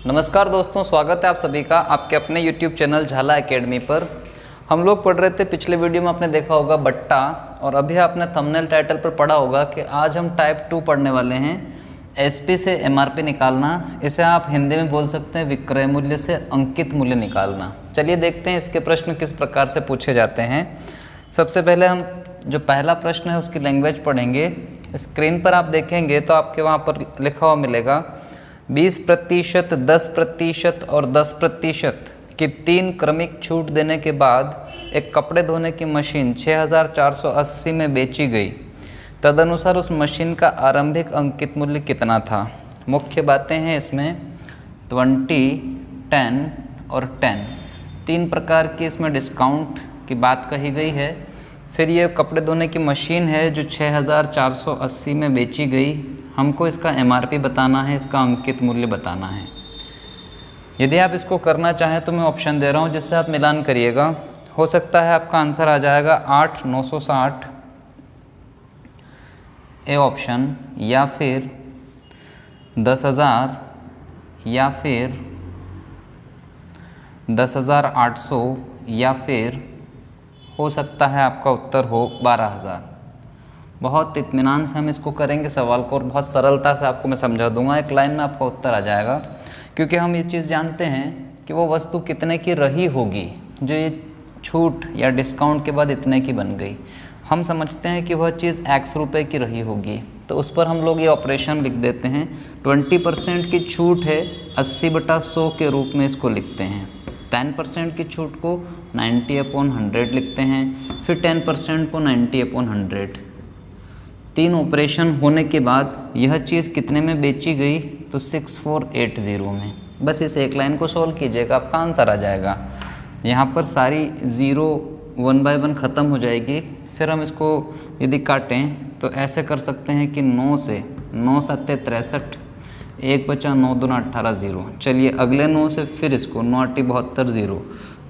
नमस्कार दोस्तों, स्वागत है आप सभी का आपके अपने YouTube चैनल झाला एकेडमी पर। हम लोग पढ़ रहे थे, पिछले वीडियो में आपने देखा होगा बट्टा, और अभी आपने थंबनेल टाइटल पर पढ़ा होगा कि आज हम टाइप 2 पढ़ने वाले हैं, एसपी से एमआरपी निकालना। इसे आप हिंदी में बोल सकते हैं विक्रय मूल्य से अंकित मूल्य निकालना। चलिए देखते हैं इसके प्रश्न किस प्रकार से पूछे जाते हैं। सबसे पहले हम जो पहला प्रश्न है उसकी लैंग्वेज पढ़ेंगे। स्क्रीन पर आप देखेंगे तो आपके वहाँ पर लिखा हुआ मिलेगा 20%, 10% और 10% की 3 क्रमिक छूट देने के बाद एक कपड़े धोने की मशीन 6480 में बेची गई। तदनुसार उस मशीन का आरंभिक अंकित मूल्य कितना था। मुख्य बातें हैं इसमें 20, 10 और 10। 3 प्रकार की इसमें डिस्काउंट की बात कही गई है। फिर ये कपड़े धोने की मशीन है जो 6480 में बेची गई। हमको इसका एमआरपी बताना है, इसका अंकित मूल्य बताना है। यदि आप इसको करना चाहें तो मैं ऑप्शन दे रहा हूँ जिससे आप मिलान करिएगा। हो सकता है आपका आंसर आ जाएगा 8,960 ए ऑप्शन, या फिर 10,000, या फिर 10,800, या फिर हो सकता है आपका उत्तर हो 12,000। बहुत इत्मीनान से हम इसको करेंगे सवाल को, और बहुत सरलता से आपको मैं समझा दूंगा। एक लाइन में आपका उत्तर आ जाएगा, क्योंकि हम ये चीज़ जानते हैं कि वो वस्तु कितने की रही होगी जो ये छूट या डिस्काउंट के बाद इतने की बन गई। हम समझते हैं कि वह चीज़ X रुपये की रही होगी, तो उस पर हम लोग ये ऑपरेशन लिख देते हैं। 20% की छूट है, 80/100 के रूप में इसको लिखते हैं। 10% की छूट को 90/100 लिखते हैं, फिर 10% को 90/100। 3 ऑपरेशन होने के बाद यह चीज़ कितने में बेची गई, तो 6480 में। बस इस एक लाइन को सॉल्व कीजिएगा, आपका आंसर आ जाएगा। यहाँ पर सारी ज़ीरो 1 बाय 1 ख़त्म हो जाएगी। फिर हम इसको यदि काटें तो ऐसे कर सकते हैं कि 9 से 9 7 63, 1 बचा 9 दूना 18 0। चलिए अगले 9 से फिर इसको 9 8 72 0।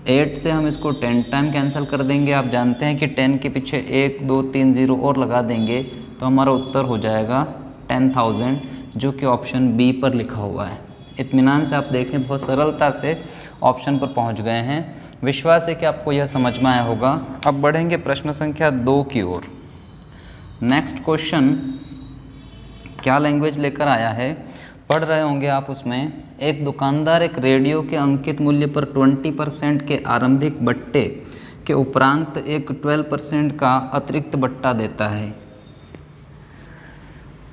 8 से हम इसको 10 टाइम कैंसिल कर देंगे। आप जानते हैं कि 10 के पीछे 1 2 3 0 और लगा देंगे तो हमारा उत्तर हो जाएगा 10,000, जो कि ऑप्शन बी पर लिखा हुआ है। इत्मीनान से आप देखें, बहुत सरलता से ऑप्शन पर पहुंच गए हैं। विश्वास है कि आपको यह समझ में आया होगा। अब बढ़ेंगे प्रश्न संख्या 2 की ओर। नेक्स्ट क्वेश्चन क्या लैंग्वेज लेकर आया है, पढ़ रहे होंगे आप उसमें। एक दुकानदार एक रेडियो के अंकित मूल्य पर 20% के आरंभिक बट्टे के उपरांत एक 12% का अतिरिक्त बट्टा देता है।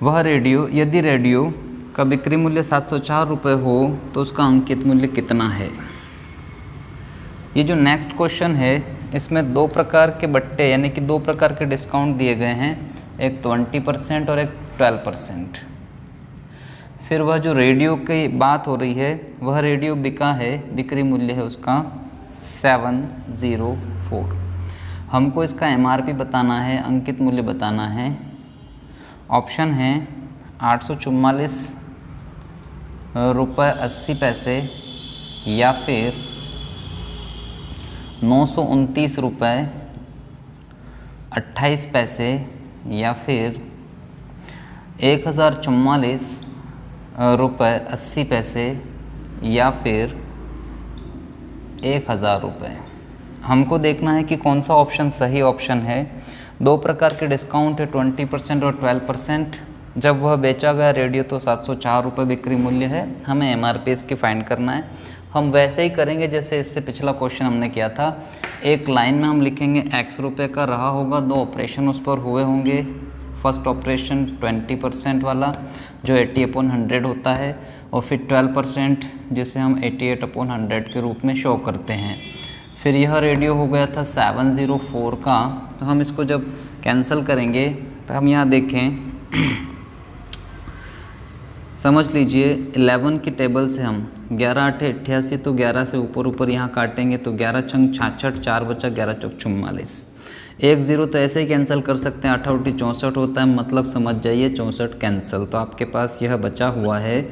वह रेडियो, यदि रेडियो का बिक्री मूल्य 704 रुपये हो तो उसका अंकित मूल्य कितना है। ये जो नेक्स्ट क्वेश्चन है इसमें 2 प्रकार के बट्टे यानी कि 2 प्रकार के डिस्काउंट दिए गए हैं, एक 20% और एक 12%। फिर वह जो रेडियो की बात हो रही है, वह रेडियो बिका है, बिक्री मूल्य है उसका 704। हमको इसका एमआरपी बताना है, अंकित मूल्य बताना है। ऑप्शन है 844 रुपये 80 पैसे, या फिर 929 रुपये 28 पैसे, या फिर 1044 रुपये 80 पैसे, या फिर 1000 रुपये। हमको देखना है कि कौन सा ऑप्शन सही ऑप्शन है। 2 प्रकार के डिस्काउंट है, 20% और 12%। जब वह बेचा गया रेडियो तो 704 रुपये बिक्री मूल्य है। हमें एमआरपी इसकी फाइंड करना है। हम वैसे ही करेंगे जैसे इससे पिछला क्वेश्चन हमने किया था। एक लाइन में हम लिखेंगे X रुपये का रहा होगा, 2 ऑपरेशन उस पर हुए होंगे। फर्स्ट ऑपरेशन 20% वाला जो 80/100 होता है, और फिर 12% जिसे हम 88/100 के रूप में शो करते हैं। फिर यह रेडियो हो गया था 704 का, तो हम इसको जब कैंसिल करेंगे तो हम यहाँ देखें, समझ लीजिए 11 की टेबल से हम 11 8 88, तो 11 से ऊपर यहाँ काटेंगे तो 11 छंग 66, 4 बचा 11 चौक 44। 1 0 तो ऐसे ही कैंसिल कर सकते हैं, 8 8 64 होता है, मतलब समझ जाइए 64 कैंसिल। तो आपके पास यह बचा हुआ है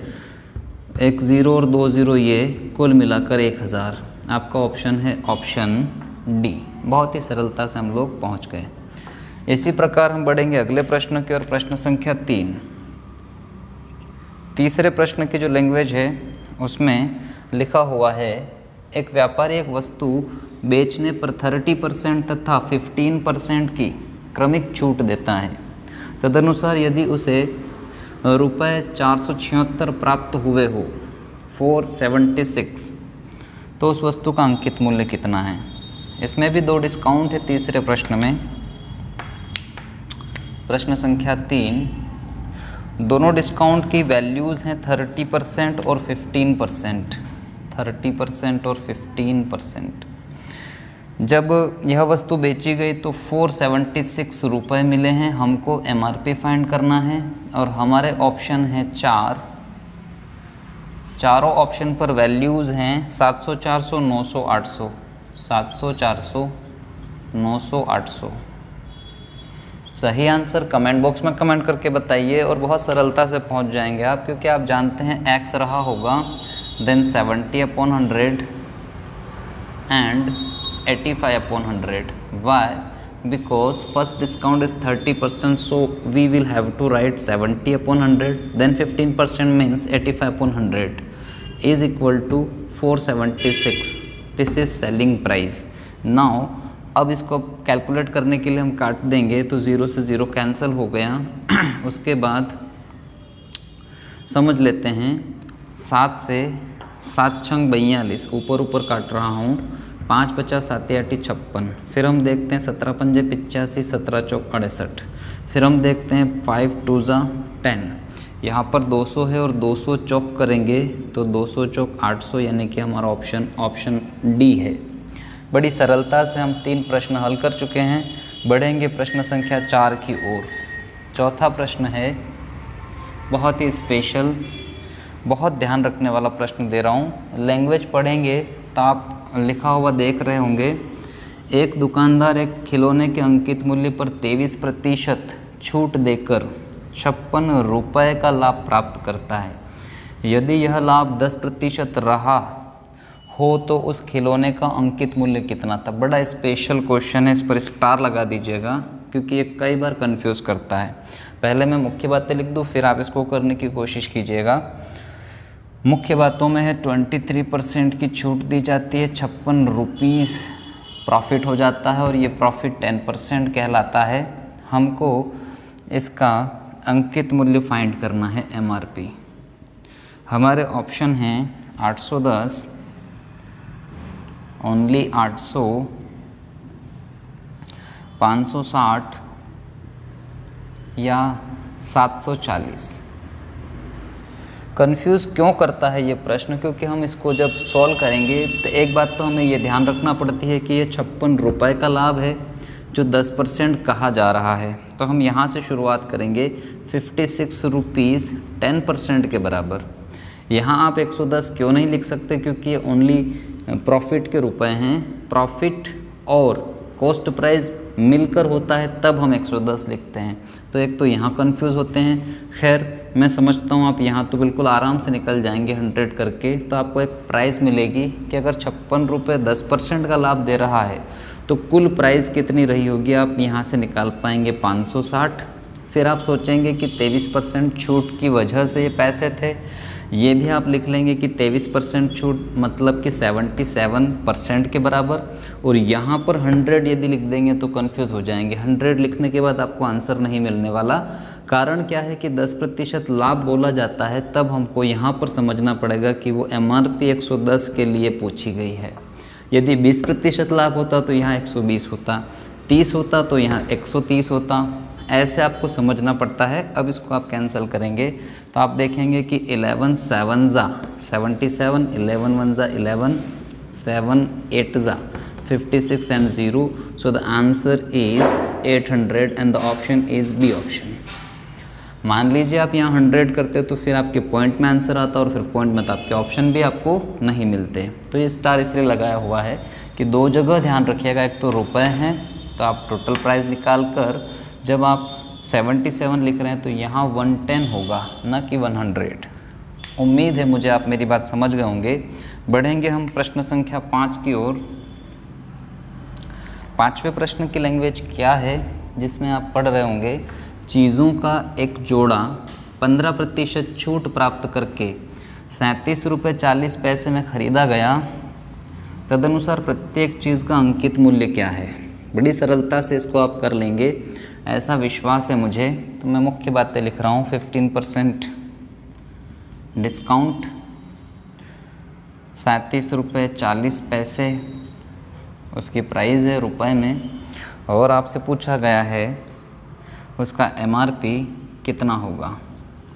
1 0 और 2 0, ये कुल मिलाकर 1000। आपका ऑप्शन है ऑप्शन डी। बहुत ही सरलता से हम लोग पहुँच गए। इसी प्रकार हम बढ़ेंगे अगले प्रश्न की ओर। प्रश्न संख्या 3। तीसरे प्रश्न की जो लैंग्वेज है उसमें लिखा हुआ है एक व्यापारी एक वस्तु बेचने पर 30% तथा 15% की क्रमिक छूट देता है। तदनुसार यदि उसे रुपये 476 प्राप्त हुए हो 476, तो उस वस्तु का अंकित मूल्य कितना है। इसमें भी 2 डिस्काउंट है तीसरे प्रश्न में। प्रश्न संख्या 3, दोनों डिस्काउंट की वैल्यूज़ हैं 30% और 15%। 30% और 15%। जब यह वस्तु बेची गई तो 476 रुपये मिले हैं। हमको MRP फाइंड करना है और हमारे ऑप्शन हैं 4। चारों ऑप्शन पर वैल्यूज़ हैं 700, 400, 900, 800। 700, 400, 900, 800। सही आंसर कमेंट बॉक्स में कमेंट करके बताइए और बहुत सरलता से पहुंच जाएंगे आप, क्योंकि आप जानते हैं x रहा होगा then 70/100 and 85/100। Why? Because first discount is 30%, so we will have to write 70/100, then 15% means 85/100 is equal to 476। This is selling price. Now अब इसको कैलकुलेट करने के लिए हम काट देंगे तो 0 से 0 कैंसिल हो गया। उसके बाद समझ लेते हैं 7 से 7 छंग 42, ऊपर काट रहा हूँ। 5 50 7 8 56। फिर हम देखते हैं 17 पंजे 85, 17 चौक 68। फिर हम देखते हैं 5 2 10। यहाँ पर 200 है और 200 चौक करेंगे तो 200 चौक 800, यानी कि हमारा ऑप्शन डी है। बड़ी सरलता से हम 3 प्रश्न हल कर चुके हैं। बढ़ेंगे प्रश्न संख्या 4 की ओर। चौथा प्रश्न है बहुत ही स्पेशल, बहुत ध्यान रखने वाला प्रश्न दे रहा हूँ। लैंग्वेज पढ़ेंगे तो आप लिखा हुआ देख रहे होंगे। एक दुकानदार एक खिलौने के अंकित मूल्य पर 23% छूट देकर 56 रुपये का लाभ प्राप्त करता है। यदि यह लाभ 10% रहा हो तो उस खिलौने का अंकित मूल्य कितना था। बड़ा स्पेशल क्वेश्चन है, इस पर स्टार लगा दीजिएगा क्योंकि ये कई बार कंफ्यूज करता है। पहले मैं मुख्य बातें लिख दूँ, फिर आप इसको करने की कोशिश कीजिएगा। मुख्य बातों में है 23% की छूट दी जाती है, 56 रुपीज़ प्रॉफिट हो जाता है और ये प्रॉफिट 10% कहलाता है। हमको इसका अंकित मूल्य फाइंड करना है MRP। हमारे ऑप्शन हैं 810, ओनली 800, 560 या 740। कंफ्यूज क्यों करता है ये प्रश्न? क्योंकि हम इसको जब सॉल्व करेंगे तो एक बात तो हमें ये ध्यान रखना पड़ती है कि ये 56 रुपये का लाभ है जो 10% कहा जा रहा है। तो हम यहाँ से शुरुआत करेंगे 56 रुपीज़ 10% के बराबर। यहाँ आप 110 क्यों नहीं लिख सकते? क्योंकि ये ओनली प्रॉफिट के रुपए हैं। प्रॉफिट और कॉस्ट प्राइस मिलकर होता है तब हम 110 लिखते हैं। तो एक तो यहाँ कंफ्यूज होते हैं। खैर मैं समझता हूँ आप यहाँ तो बिल्कुल आराम से निकल जाएंगे 100 करके। तो आपको एक प्राइस मिलेगी कि अगर 56 रुपये 10% का लाभ दे रहा है तो कुल प्राइस कितनी रही होगी, आप यहाँ से निकाल पाएंगे 560। फिर आप सोचेंगे कि 23% छूट की वजह से ये पैसे थे, ये भी आप लिख लेंगे कि 23% छूट मतलब कि 77% के बराबर। और यहाँ पर 100 यदि लिख देंगे तो कंफ्यूज हो जाएंगे। 100 लिखने के बाद आपको आंसर नहीं मिलने वाला। कारण क्या है कि 10% लाभ बोला जाता है, तब हमको यहाँ पर समझना पड़ेगा कि वो MRP 110 के लिए पूछी गई है। यदि 20% लाभ होता तो यहाँ 120 होता, 30 होता तो यहाँ 130 होता। ऐसे आपको समझना पड़ता है। अब इसको आप कैंसिल करेंगे तो आप देखेंगे कि 11 7 ज़ा 77, 11 1 ज़ा 11, 7 8 ज़ा 56 and 0। So the answer is 800 and the option is B option. मान लीजिए आप यहाँ 100 करते तो फिर आपके पॉइंट में आंसर आता और फिर पॉइंट में तो आपके ऑप्शन भी आपको नहीं मिलते। तो ये स्टार इसलिए लगाया हुआ है कि 2 जगह ध्यान रखिएगा। एक तो रुपए हैं तो आप टोटल प्राइस निकाल कर जब आप 77 लिख रहे हैं तो यहाँ 110 होगा, न कि 100। उम्मीद है मुझे आप मेरी बात समझ गए होंगे। बढ़ेंगे हम प्रश्न संख्या 5 की ओर। 5वें प्रश्न की लैंग्वेज क्या है जिसमें आप पढ़ रहे होंगे, चीज़ों का एक जोड़ा 15% छूट प्राप्त करके ₹37.40 में ख़रीदा गया, तदनुसार प्रत्येक चीज़ का अंकित मूल्य क्या है। बड़ी सरलता से इसको आप कर लेंगे, ऐसा विश्वास है मुझे। तो मैं मुख्य बातें लिख रहा हूँ। 15% डिस्काउंट, ₹37.40 उसकी प्राइस है रुपए में, और आपसे पूछा गया है उसका MRP कितना होगा।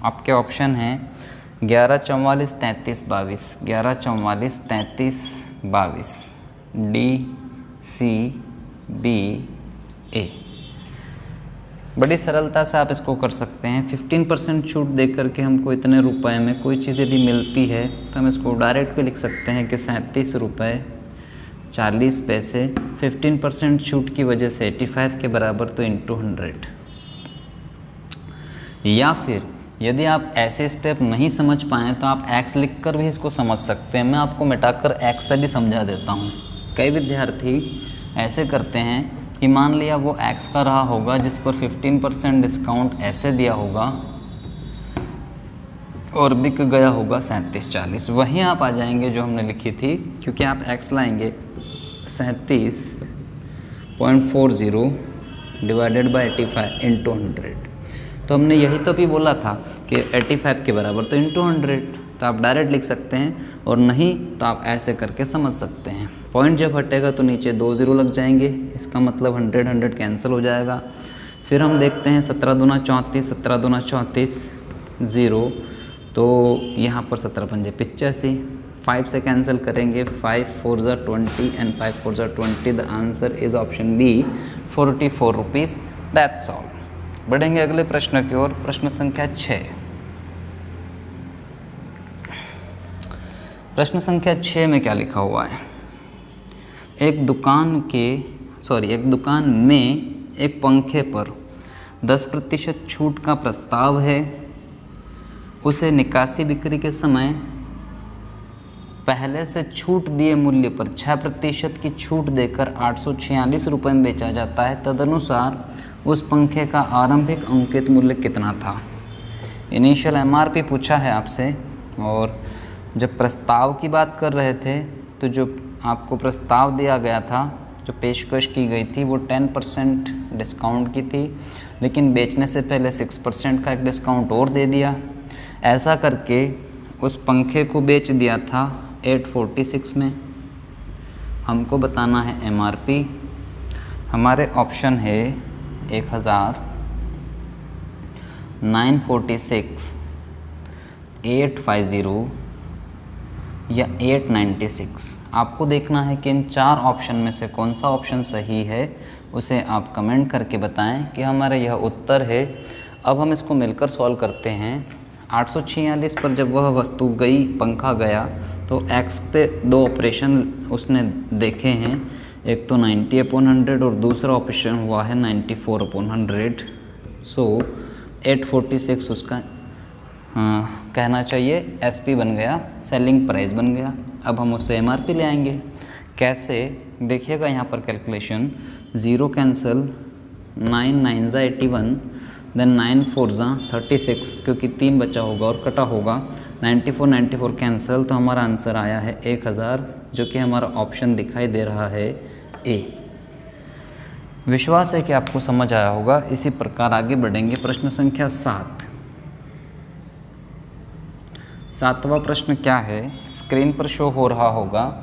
आपके ऑप्शन हैं 11, 44, 33, 22, 11, 44, 33, 22, D, C, B, A। बड़ी सरलता से आप इसको कर सकते हैं। 15% छूट दे करके हमको इतने रुपए में कोई चीज़ यदि मिलती है तो हम इसको डायरेक्ट भी लिख सकते हैं कि ₹37.40, 15% छूट की वजह से 85 के बराबर, तो इंटू 100। या फिर यदि आप ऐसे स्टेप नहीं समझ पाएँ तो आप x लिख कर भी इसको समझ सकते हैं। मैं आपको मिटाकर x से भी समझा देता हूँ। कई विद्यार्थी ऐसे करते हैं कि मान लिया वो x का रहा होगा जिस पर 15% डिस्काउंट ऐसे दिया होगा और बिक गया होगा 37.40। वहीं आप आ जाएंगे जो हमने लिखी थी, क्योंकि आप x लाएंगे 37.40 डिवाइडेड बाई 85 इंटू 100। तो हमने यही तो भी बोला था कि 85 के बराबर तो इंटू 100, तो आप डायरेक्ट लिख सकते हैं, और नहीं तो आप ऐसे करके समझ सकते हैं। पॉइंट जब हटेगा तो नीचे 2 0 लग जाएंगे, इसका मतलब 100 कैंसिल हो जाएगा। फिर हम देखते हैं 17 दूना 34, 17 दूना 34 0, तो यहाँ पर 17 पंजे 85, 5 से कैंसिल करेंगे, 5 4 ज़ा 20 एंड 5 4 ज़ा 20। The answer is option B, 44 rupees. That's all. बढ़ेंगे अगले प्रश्न की ओर। प्रश्न संख्या 6। प्रश्न संख्या 6 में क्या लिखा हुआ है। एक दुकान में एक पंखे पर 10% छूट का प्रस्ताव है। उसे निकासी बिक्री के समय पहले से छूट दिए मूल्य पर 6% की छूट देकर 846 रुपये में बेचा जाता है। तदनुसार उस पंखे का आरंभिक अंकित मूल्य कितना था। इनिशियल MRP पूछा है आपसे, और जब प्रस्ताव की बात कर रहे थे तो जो आपको प्रस्ताव दिया गया था, जो पेशकश की गई थी, वो 10% डिस्काउंट की थी, लेकिन बेचने से पहले 6% का एक डिस्काउंट और दे दिया। ऐसा करके उस पंखे को बेच दिया था 846 में। हमको बताना है MRP। हमारे ऑप्शन है 1000, 946, 850 या 896। आपको देखना है कि इन 4 ऑप्शन में से कौन सा ऑप्शन सही है। उसे आप कमेंट करके बताएं कि हमारा यह उत्तर है। अब हम इसको मिलकर सॉल्व करते हैं। 846 पर जब वह वस्तु गई, पंखा गया, तो x पे 2 ऑपरेशन उसने देखे हैं। एक तो 90/100 और दूसरा ऑपरेशन हुआ है 94/100। सो 846 उसका कहना चाहिए SP बन गया, सेलिंग प्राइस बन गया। अब हम उससे MRP ले आएंगे। कैसे, देखिएगा यहाँ पर कैलकुलेशन। 0 कैंसिल, 9 9 ज़ा 81, देन 9 4 ज़ा 36, क्योंकि 3 बचा होगा और कटा होगा। 94 कैंसिल, तो हमारा आंसर आया है 1000, जो कि हमारा ऑप्शन दिखाई दे रहा है A। विश्वास है कि आपको समझ आया होगा। इसी प्रकार आगे बढ़ेंगे। प्रश्न संख्या 7। 7वां प्रश्न क्या है, स्क्रीन पर शो हो रहा होगा।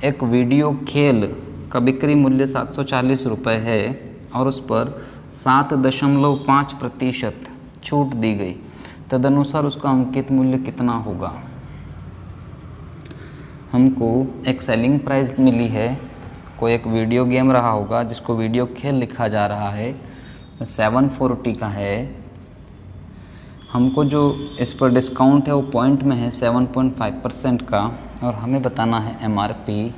एक वीडियो खेल का बिक्री मूल्य 740 रुपये है और उस पर 7.5% छूट दी गई। तदनुसार उसका अंकित मूल्य कितना होगा। हमको एक सेलिंग प्राइस मिली है। कोई एक वीडियो गेम रहा होगा जिसको वीडियो खेल लिखा जा रहा है, 740 का है। हमको जो इस पर डिस्काउंट है वो पॉइंट में है 7.5% का, और हमें बताना है MRP।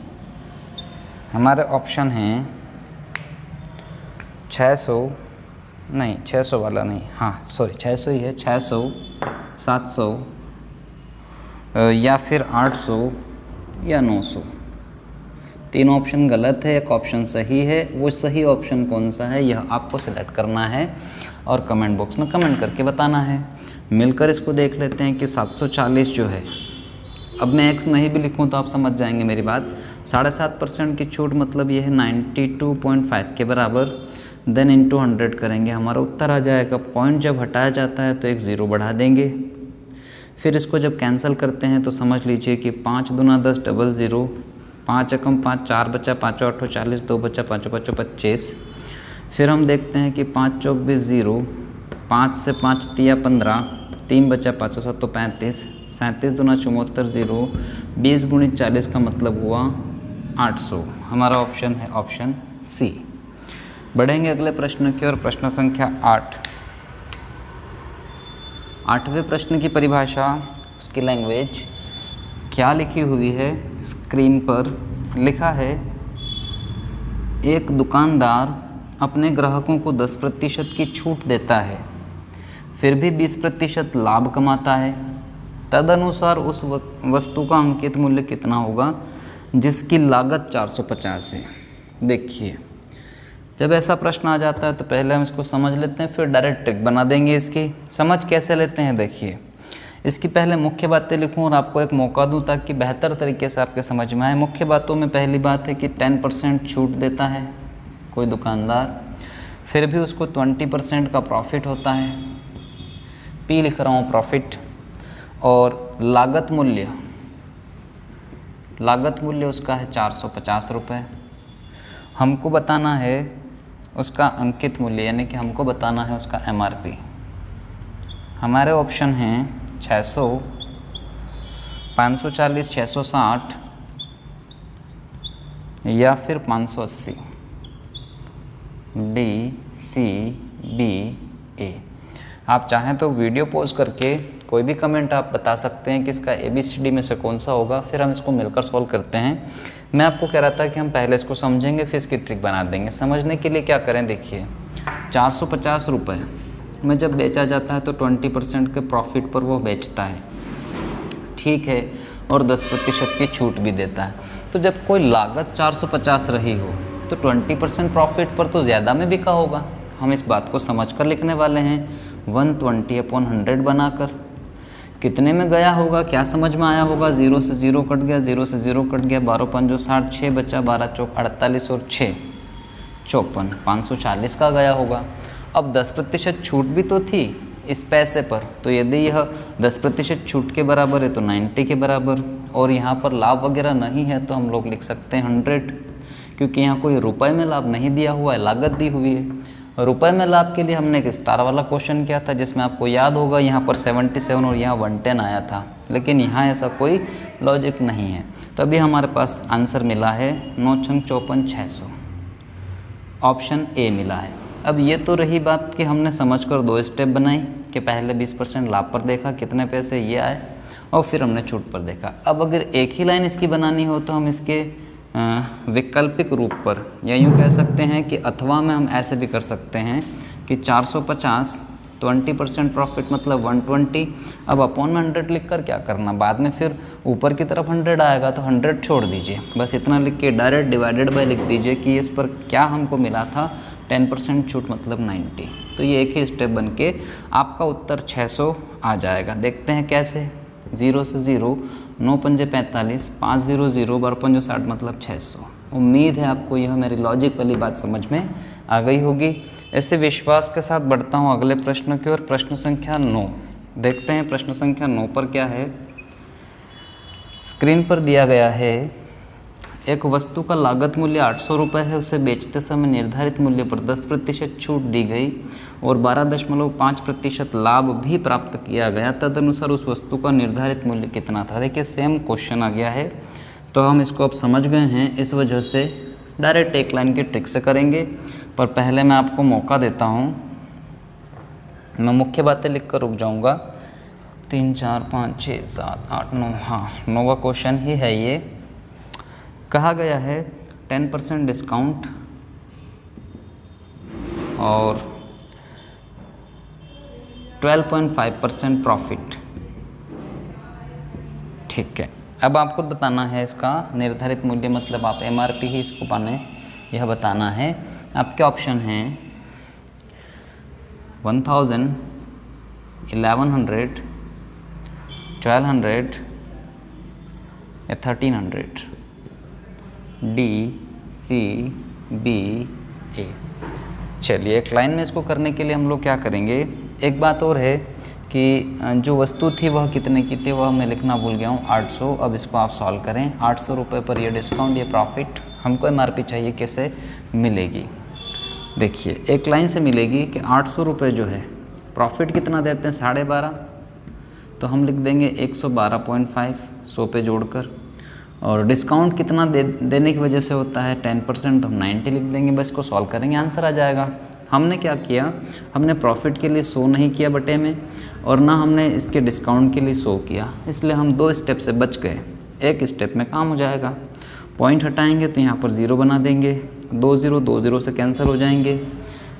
हमारे ऑप्शन हैं 600 वाला नहीं, हाँ सॉरी 600 ही है, 600, 700 या फिर 800 या 900। 3 ऑप्शन गलत है, एक ऑप्शन सही है। वो सही ऑप्शन कौन सा है यह आपको सिलेक्ट करना है और कमेंट बॉक्स में कमेंट करके बताना है। मिलकर इसको देख लेते हैं कि 740 जो है अब मैं x नहीं भी लिखूं तो आप समझ जाएंगे मेरी बात। 7.5% की छूट मतलब ये है 92.5 के बराबर, देन इंटू 100 करेंगे, हमारा उत्तर आ जाएगा। पॉइंट जब हटाया जाता है तो एक ज़ीरो बढ़ा देंगे, फिर इसको जब कैंसिल करते हैं तो समझ लीजिए कि 5 दूना 10 डबल ज़ीरो, 5 एकम 5, 4 बचा, 5 8 40, 2 बचा, 5 5 25। फिर हम देखते हैं कि 5 चौक 20 ज़ीरो, 5 से 5 तिया 15, 3 बचा, 5 7 35, 37 दूना 74 ज़ीरो, 20 गुणित 40 का मतलब हुआ 800। हमारा ऑप्शन है ऑप्शन सी। बढ़ेंगे अगले प्रश्न की ओर, प्रश्न संख्या 8। 8वें प्रश्न की परिभाषा, उसकी लैंग्वेज क्या लिखी हुई है स्क्रीन पर। लिखा है, एक दुकानदार अपने ग्राहकों को 10% की छूट देता है, फिर भी 20% लाभ कमाता है। तदनुसार उस वस्तु का अंकित मूल्य कितना होगा जिसकी लागत 450 है। देखिए, जब ऐसा प्रश्न आ जाता है तो पहले हम इसको समझ लेते हैं, फिर डायरेक्ट ट्रिक बना देंगे इसकी। समझ कैसे लेते हैं, देखिए इसकी पहले मुख्य बातें लिखूं और आपको एक मौका दूं ताकि बेहतर तरीके से आपके समझ में आए। मुख्य बातों में पहली बात है कि 10% छूट देता है कोई दुकानदार, फिर भी उसको 20% का प्रॉफिट होता है। पी लिख रहा हूँ प्रॉफिट। और लागत मूल्य उसका है 450 रुपये। हमको बताना है उसका अंकित मूल्य, यानी कि हमको बताना है उसका MRP। हमारे ऑप्शन हैं 600, 540, 660 या फिर 580। D, C, B, A। आप चाहें तो वीडियो पॉज करके कोई भी कमेंट आप बता सकते हैं कि इसका ABCD में से कौन सा होगा, फिर हम इसको मिलकर सॉल्व करते हैं। मैं आपको कह रहा था कि हम पहले इसको समझेंगे फिर इसकी ट्रिक बना देंगे। समझने के लिए क्या करें, देखिए 450 रुपये में जब बेचा जाता है तो 20% के प्रॉफिट पर वो बेचता है, ठीक है, और 10% की छूट भी देता है। तो जब कोई लागत 450 रही हो तो 20% प्रॉफिट पर तो ज़्यादा में बिका होगा। हम इस बात को समझकर लिखने वाले हैं 120/100 बनाकर। कितने में गया होगा, क्या समझ में आया होगा, 0 से 0 कट गया, 0 से 0 कट गया, 12 5 60, 6 बचा, 12 चौक 48 और 6 54, 540 का गया होगा। अब 10% छूट भी तो थी इस पैसे पर, तो यदि यह 10% छूट के बराबर है तो 90 के बराबर, और यहाँ पर लाभ वगैरह नहीं है तो हम लोग लिख सकते हैं 100, क्योंकि यहाँ कोई रुपए में लाभ नहीं दिया हुआ है, लागत दी हुई है। रुपए में लाभ के लिए हमने एक स्टार वाला क्वेश्चन किया था जिसमें आपको याद होगा यहाँ पर 77 और यहाँ 110 आया था, लेकिन यहाँ ऐसा कोई लॉजिक नहीं है। तो अभी हमारे पास आंसर मिला है 9 छंग 54 600, ऑप्शन ए मिला है। अब ये तो रही बात कि हमने समझकर 2 स्टेप बनाई कि पहले 20% लाभ पर देखा कितने पैसे ये आए, और फिर हमने छूट पर देखा। अब अगर एक ही लाइन इसकी बनानी हो तो हम इसके वैकल्पिक रूप पर, या यूँ कह सकते हैं कि अथवा में हम ऐसे भी कर सकते हैं कि 450 20% प्रॉफिट मतलब 120। अब अपॉन में 100 लिख कर क्या करना, बाद में फिर ऊपर की तरफ 100 आएगा तो 100 छोड़ दीजिए, बस इतना लिख के डायरेक्ट डिवाइडेड बाय लिख दीजिए कि इस पर क्या हमको मिला था 10% छूट मतलब 90। तो ये एक ही स्टेप बन के आपका उत्तर 600 आ जाएगा। देखते हैं कैसे। 0 से 0, 9 पंजे 45, 5 0 0, 12 पंजे 60 मतलब 600। उम्मीद है आपको यह मेरी लॉजिक वाली बात समझ में आ गई होगी। ऐसे विश्वास के साथ बढ़ता हूँ अगले प्रश्न की ओर, प्रश्न संख्या 9। देखते हैं प्रश्न संख्या 9 पर क्या है। स्क्रीन पर दिया गया है, एक वस्तु का लागत मूल्य 800 रुपये है, उसे बेचते समय निर्धारित मूल्य पर 10% छूट दी गई और 12.5% लाभ भी प्राप्त किया गया। तदनुसार उस वस्तु का निर्धारित मूल्य कितना था। देखिए सेम क्वेश्चन आ गया है, तो हम इसको अब समझ गए हैं, इस वजह से डायरेक्ट एक लाइन की ट्रिक से करेंगे। पर पहले मैं आपको मौका देता हूँ, मैं मुख्य बातें लिख कर रुक जाऊँगा। 3 4 5 6 7 8 9, हाँ 9वां क्वेश्चन ही है ये। कहा गया है 10% डिस्काउंट और 12.5% प्रॉफिट, ठीक है। अब आपको बताना है इसका निर्धारित मूल्य, मतलब आप MRP ही इसको पाने यह बताना है। आपके ऑप्शन हैं 1000, 1100, 1200, या 1300, डी सी बी ए। चलिए एक लाइन में इसको करने के लिए हम लोग क्या करेंगे, एक बात और है कि जो वस्तु थी वह कितने की थी वह मैं लिखना भूल गया हूँ, 800। अब इसको आप सॉल्व करें, 800 रुपये पर ये डिस्काउंट, ये प्रॉफिट, हमको एमआरपी चाहिए कैसे मिलेगी। देखिए एक लाइन से मिलेगी कि 800 रुपये जो है, प्रॉफिट कितना देते हैं 12.5, तो हम लिख देंगे 112.5 100 पे जोड़कर, और डिस्काउंट कितना देने की वजह से होता है 10%, तो हम 90 लिख देंगे। बस इसको सॉल्व करेंगे, आंसर आ जाएगा। हमने क्या किया, हमने प्रॉफिट के लिए 100 नहीं किया बटे में, और ना हमने इसके डिस्काउंट के लिए 100 किया, इसलिए हम 2 स्टेप से बच गए। एक स्टेप में काम हो जाएगा। पॉइंट हटाएंगे तो यहाँ पर 0 बना देंगे, 2 0 से कैंसिल हो जाएंगे।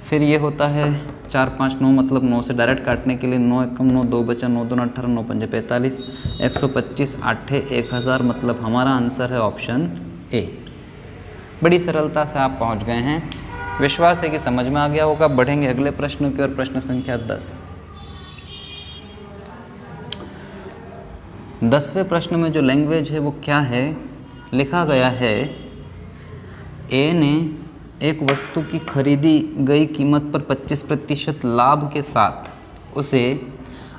फिर ये होता है 4 5 9, मतलब 9 से डायरेक्ट काटने के लिए 9 एकम 9, 2 बचा 9 2 18, 9 5 45, 125, 8 1000, मतलब हमारा आंसर है ऑप्शन ए। बड़ी सरलता से आप पहुंच गए हैं, विश्वास है कि समझ में आ गया होगा। बढ़ेंगे अगले प्रश्न की ओर, प्रश्न संख्या 10। 10वें प्रश्न में जो लैंग्वेज है वो क्या है, लिखा गया है ए ने एक वस्तु की खरीदी गई कीमत पर 25% लाभ के साथ उसे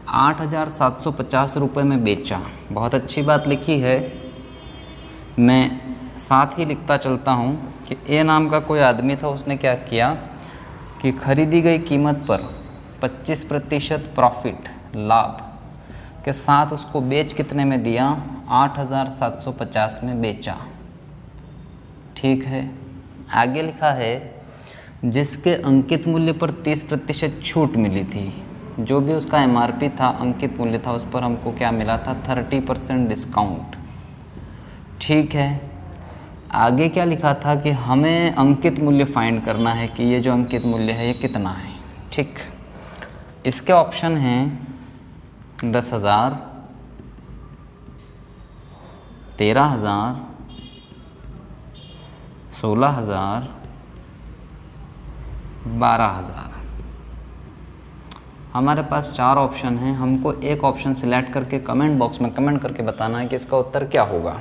8,750 रुपये में बेचा। बहुत अच्छी बात लिखी है। मैं साथ ही लिखता चलता हूँ कि ए नाम का कोई आदमी था, उसने क्या किया कि खरीदी गई कीमत पर 25% प्रॉफिट लाभ के साथ उसको बेच कितने में दिया, 8,750 में बेचा। ठीक है, आगे लिखा है जिसके अंकित मूल्य पर 30% छूट मिली थी। जो भी उसका एमआरपी था, अंकित मूल्य था, उस पर हमको क्या मिला था, 30% डिस्काउंट। ठीक है, आगे क्या लिखा था कि हमें अंकित मूल्य फाइंड करना है कि ये जो अंकित मूल्य है ये कितना है। ठीक, इसके ऑप्शन हैं 10,000, 13,000, 16,000, 12,000। हमारे पास 4 ऑप्शन हैं, हमको एक ऑप्शन सिलेक्ट करके कमेंट बॉक्स में कमेंट करके बताना है कि इसका उत्तर क्या होगा।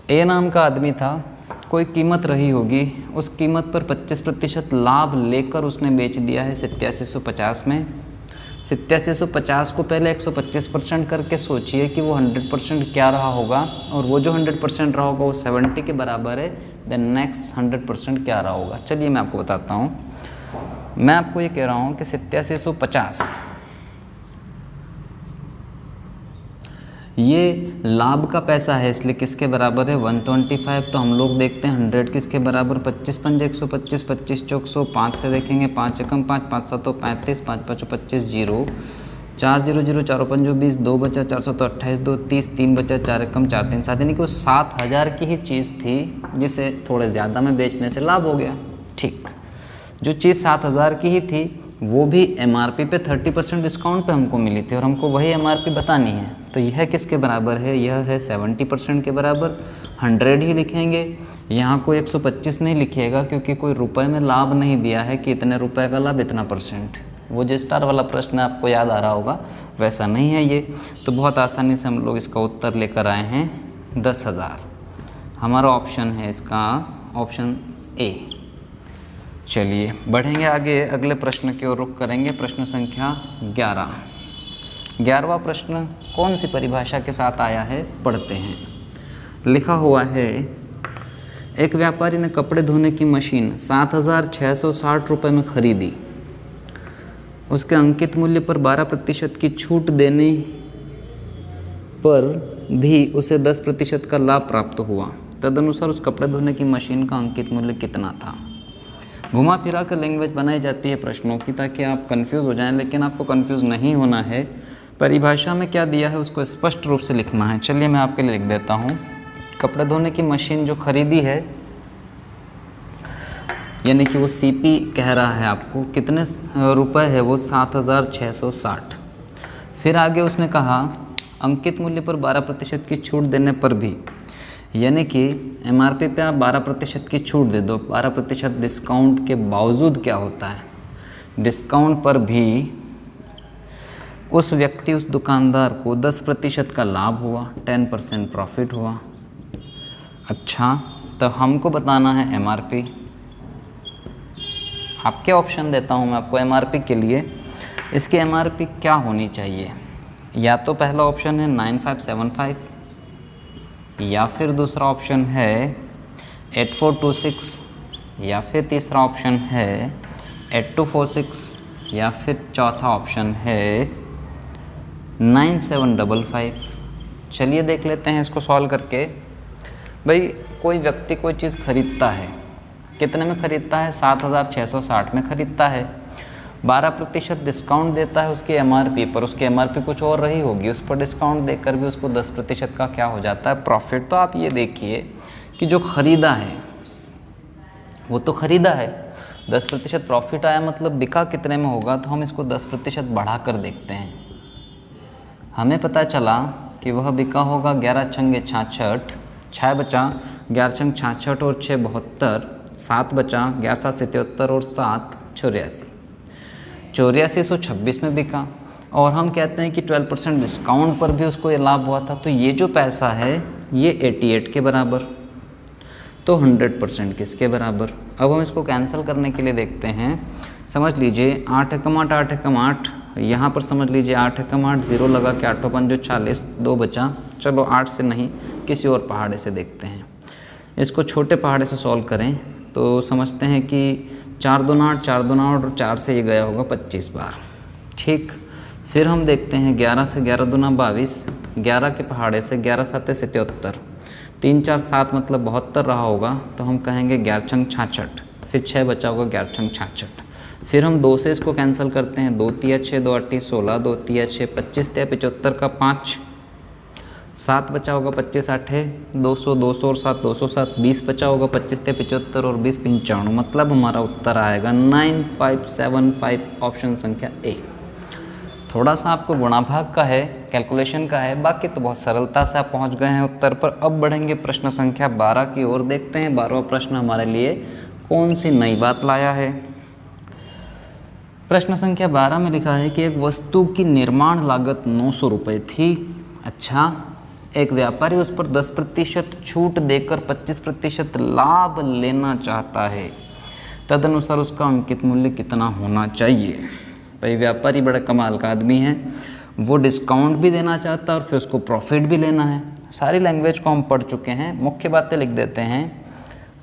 ए नाम का आदमी था, कोई कीमत रही होगी, उस कीमत पर 25% लाभ लेकर उसने बेच दिया है 8750 में। 8750 को पहले 125% करके सोचिए कि वो 100% क्या रहा होगा, और वो जो 100% रहा होगा वो 70 के बराबर है। देन नेक्स्ट 100% क्या रहा होगा, चलिए मैं आपको बताता हूँ। मैं आपको ये कह रहा हूँ कि 8750 ये लाभ का पैसा है, इसलिए किसके बराबर है 125। तो हम लोग देखते हैं 100 किसके बराबर, 25 पंजे 125, 25 चौक 100, 5 से देखेंगे 5 एकम 5, 5 7 35, 5 5 25, 0 4 0 0 4 5 20, 2 बचा 400 तो 28 2 30, 3 बचा 4 एकम 4 3 7, यानी कि वो 7,000 की ही चीज़ थी जिसे थोड़े ज़्यादा में बेचने से लाभ हो गया। ठीक, जो चीज़ 7,000 की ही थी वो भी एमआरपी पे 30% डिस्काउंट पे हमको मिली थी, और हमको वही एमआरपी बतानी है। तो यह किसके बराबर है, यह है 70% के बराबर। 100 ही लिखेंगे, यहाँ कोई 125 नहीं लिखिएगा, क्योंकि कोई रुपए में लाभ नहीं दिया है कि इतने रुपए का लाभ इतना %। वो जो स्टार वाला प्रश्न आपको याद आ रहा होगा, वैसा नहीं है ये। तो बहुत आसानी से हम लोग इसका उत्तर लेकर आए हैं 10,000। हमारा ऑप्शन है इसका ऑप्शन ए। चलिए बढ़ेंगे आगे, अगले प्रश्न की ओर रुख करेंगे। प्रश्न संख्या 11। 11वां प्रश्न कौन सी परिभाषा के साथ आया है, पढ़ते हैं। लिखा हुआ है एक व्यापारी ने कपड़े धोने की मशीन 7,660 रुपये में खरीदी। उसके अंकित मूल्य पर 12% की छूट देने पर भी उसे 10% का लाभ प्राप्त हुआ। तदनुसार उस कपड़े धोने की मशीन का अंकित मूल्य कितना था। घुमा फिरा कर लैंग्वेज बनाई जाती है प्रश्नों की, ताकि आप कंफ्यूज हो जाएं, लेकिन आपको कंफ्यूज नहीं होना है। परिभाषा में क्या दिया है उसको स्पष्ट रूप से लिखना है। चलिए मैं आपके लिए लिख देता हूँ। कपड़े धोने की मशीन जो खरीदी है, यानी कि वो सीपी कह रहा है आपको, कितने रुपए है वो 7,660। फिर आगे उसने कहा अंकित मूल्य पर 12% की छूट देने पर भी, यानी कि एमआरपी पे आप 12% की छूट दे दो, 12% डिस्काउंट के बावजूद क्या होता है, डिस्काउंट पर भी उस व्यक्ति उस दुकानदार को 10% का लाभ हुआ, 10% प्रॉफिट हुआ। अच्छा, तो हमको बताना है MRP। आपके ऑप्शन देता हूँ मैं आपको MRP के लिए। इसकी MRP क्या होनी चाहिए? या तो पहला ऑप्शन है 9575, या फिर दूसरा ऑप्शन है 8426, या फिर तीसरा ऑप्शन है 8246, या फिर चौथा ऑप्शन है 9755। चलिए देख लेते हैं इसको सॉल्व करके। भाई कोई व्यक्ति कोई चीज़ खरीदता है, कितने में खरीदता है? 7660 में खरीदता है। 12% डिस्काउंट देता है उसके MRP पर। उसकी MRP कुछ और रही होगी, उस पर डिस्काउंट देकर भी उसको 10% का क्या हो जाता है? प्रॉफिट। तो आप ये देखिए कि जो ख़रीदा है वो तो ख़रीदा है, 10% प्रॉफिट आया, मतलब बिका कितने में होगा? तो हम इसको 10% बढ़ा कर देखते हैं। हमें पता चला कि वह बिका होगा 11 छंगे 66, 6 बचा, 11 छंग 66 और 6 72, 7 बचा, 11 7 77 और 7 84, 8426 में बिका। और हम कहते हैं कि 12% डिस्काउंट पर भी उसको ये लाभ हुआ था। तो ये जो पैसा है ये 88 के बराबर, तो 100% किसके बराबर? अब हम इसको कैंसिल करने के लिए देखते हैं। समझ लीजिए 8 एकम 8, 8 एकम 8, यहाँ पर समझ लीजिए 8 एकम 8, 0 लगा के 8 5 40, 2 बचा। चलो 8 से नहीं, किसी और पहाड़े से देखते हैं। इसको छोटे पहाड़े से सॉल्व करें तो समझते हैं कि 4 दूना 8, 4 दूना 8 और 4 से ये गया होगा 25 बार। ठीक, फिर हम देखते हैं 11 से 11 दूना 22, 11 के पहाड़े से 11 7 77, 3 4 7 मतलब 72 रहा होगा। तो हम कहेंगे 11 छंग 66, फिर 6 बचा होगा 11 छंग 66। फिर हम 2 से इसको कैंसिल करते हैं, 2 तिया 6, 2 8 16, 2 तिया 6, 25 तिया 75 का 5, 7 बचा होगा 25 8 200, 200 और 7 207, 20 बचा होगा 25 तिया 75 और 20 95, मतलब हमारा उत्तर आएगा 9575, ऑप्शन संख्या ए। थोड़ा सा आपको गुणा भाग का है, कैलकुलेशन का है, बाकी तो बहुत सरलता से आप पहुंच गए हैं उत्तर पर। अब बढ़ेंगे प्रश्न संख्या 12 की ओर। देखते हैं 12वां प्रश्न हमारे लिए कौन सी नई बात लाया है। प्रश्न संख्या 12 में लिखा है कि एक वस्तु की निर्माण लागत 900 रुपये थी। अच्छा, एक व्यापारी उस पर 10% छूट देकर 25% लाभ लेना चाहता है, तदनुसार उसका अंकित मूल्य कितना होना चाहिए? भाई व्यापारी बड़ा कमाल का आदमी है, वो डिस्काउंट भी देना चाहता है और फिर उसको प्रॉफिट भी लेना है। सारी लैंग्वेज को हम पढ़ चुके हैं, मुख्य बातें लिख देते हैं।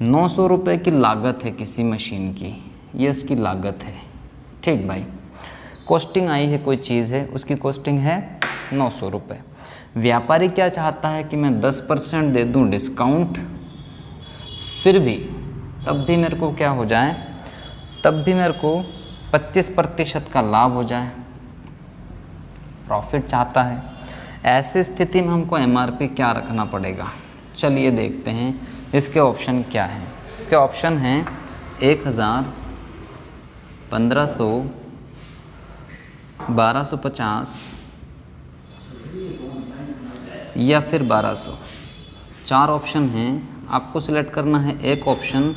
900 रुपये की लागत है किसी मशीन की, ये उसकी लागत है। ठीक भाई, कॉस्टिंग आई है, कोई चीज़ है, उसकी कॉस्टिंग है 900 रुपये। व्यापारी क्या चाहता है कि मैं 10% दे दूं डिस्काउंट, फिर भी तब भी मेरे को क्या हो जाए, तब भी मेरे को 25% का लाभ हो जाए, प्रॉफिट चाहता है। ऐसी स्थिति में हमको MRP क्या रखना पड़ेगा? चलिए देखते हैं इसके ऑप्शन क्या हैं। इसके ऑप्शन हैं 1000, 1500, 1250 या फिर 1200। 4 ऑप्शन हैं, आपको सिलेक्ट करना है एक ऑप्शन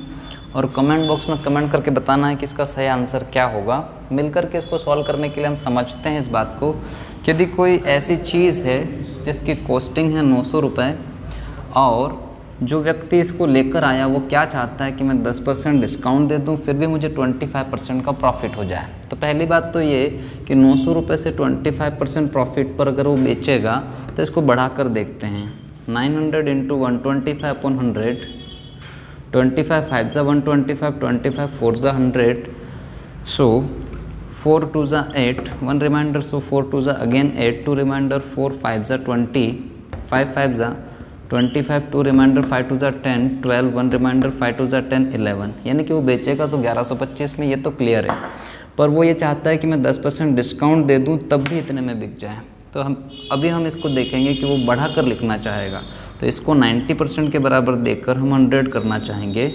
और कमेंट बॉक्स में कमेंट करके बताना है कि इसका सही आंसर क्या होगा। मिलकर के इसको सॉल्व करने के लिए हम समझते हैं इस बात को कि यदि कोई ऐसी चीज़ है जिसकी कॉस्टिंग है 900 रुपये और जो व्यक्ति इसको लेकर आया वो क्या चाहता है कि मैं 10% डिस्काउंट दे दूं, फिर भी मुझे 25% का प्रॉफिट हो जाए। तो पहली बात तो ये कि 900 रुपये से 25% प्रॉफिट पर अगर वो बेचेगा तो इसको बढ़ा कर देखते हैं। 900 इंटू 125/100, 25 5 ज़ा 125, 25 4 ज़ा 100, सो 4 2 ज़ा 8, 1 रिमाइंडर, सो 4 2 ज़ा अगेन 8, 2 रिमाइंडर, 4 5 ज़ा 20, 5 5 ज़ा 25, 2 रिमाइंडर, 5 2 ज़ा 10, 12, 1 रिमाइंडर, 5 2 ज़ा 10, 11, यानी कि वो बेचेगा तो 1125 में, ये तो क्लियर है। पर वो ये चाहता है कि मैं 10% डिस्काउंट दे दूँ तब भी इतने में बिक जाए। तो हम इसको देखेंगे कि वो बढ़ा कर लिखना चाहेगा, तो इसको 90% के बराबर देकर हम 100 करना चाहेंगे।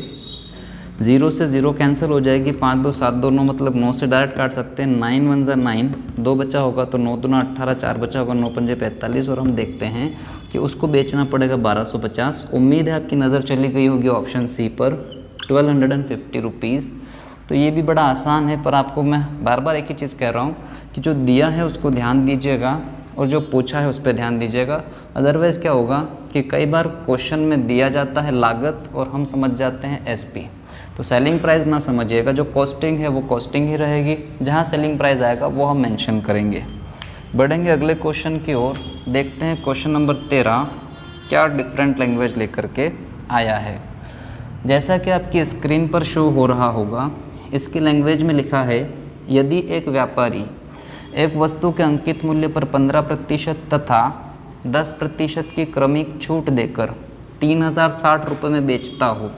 0 से 0 कैंसिल हो जाएगी, 5 2 7 2 9, मतलब 9 से डायरेक्ट काट सकते हैं। 9 1 ज़ा 9, 2 बचा होगा तो 9 दूना 18, 4 बचा होगा 9 पंजे 45, और हम देखते हैं कि उसको बेचना पड़ेगा 1250। उम्मीद है आपकी नज़र चली गई होगी ऑप्शन सी पर, 1250 रुपीज़। तो ये भी बड़ा आसान है, पर आपको मैं बार बार एक ही चीज़ कह रहा हूँ कि जो दिया है उसको ध्यान दीजिएगा और जो पूछा है उस पर ध्यान दीजिएगा। अदरवाइज़ क्या होगा कि कई बार क्वेश्चन में दिया जाता है लागत और हम समझ जाते हैं एसपी, तो सेलिंग प्राइस ना समझिएगा, जो कॉस्टिंग है वो कॉस्टिंग ही रहेगी, जहाँ सेलिंग प्राइस आएगा वो हम मेंशन करेंगे। बढ़ेंगे अगले क्वेश्चन की ओर, देखते हैं क्वेश्चन नंबर 13 क्या डिफरेंट लैंग्वेज लेकर के आया है। जैसा कि आपकी स्क्रीन पर शो हो रहा होगा, इसकी लैंग्वेज में लिखा है, यदि एक व्यापारी एक वस्तु के अंकित मूल्य पर 15% तथा 10% की क्रमिक छूट देकर 3060 रुपये में बेचता हो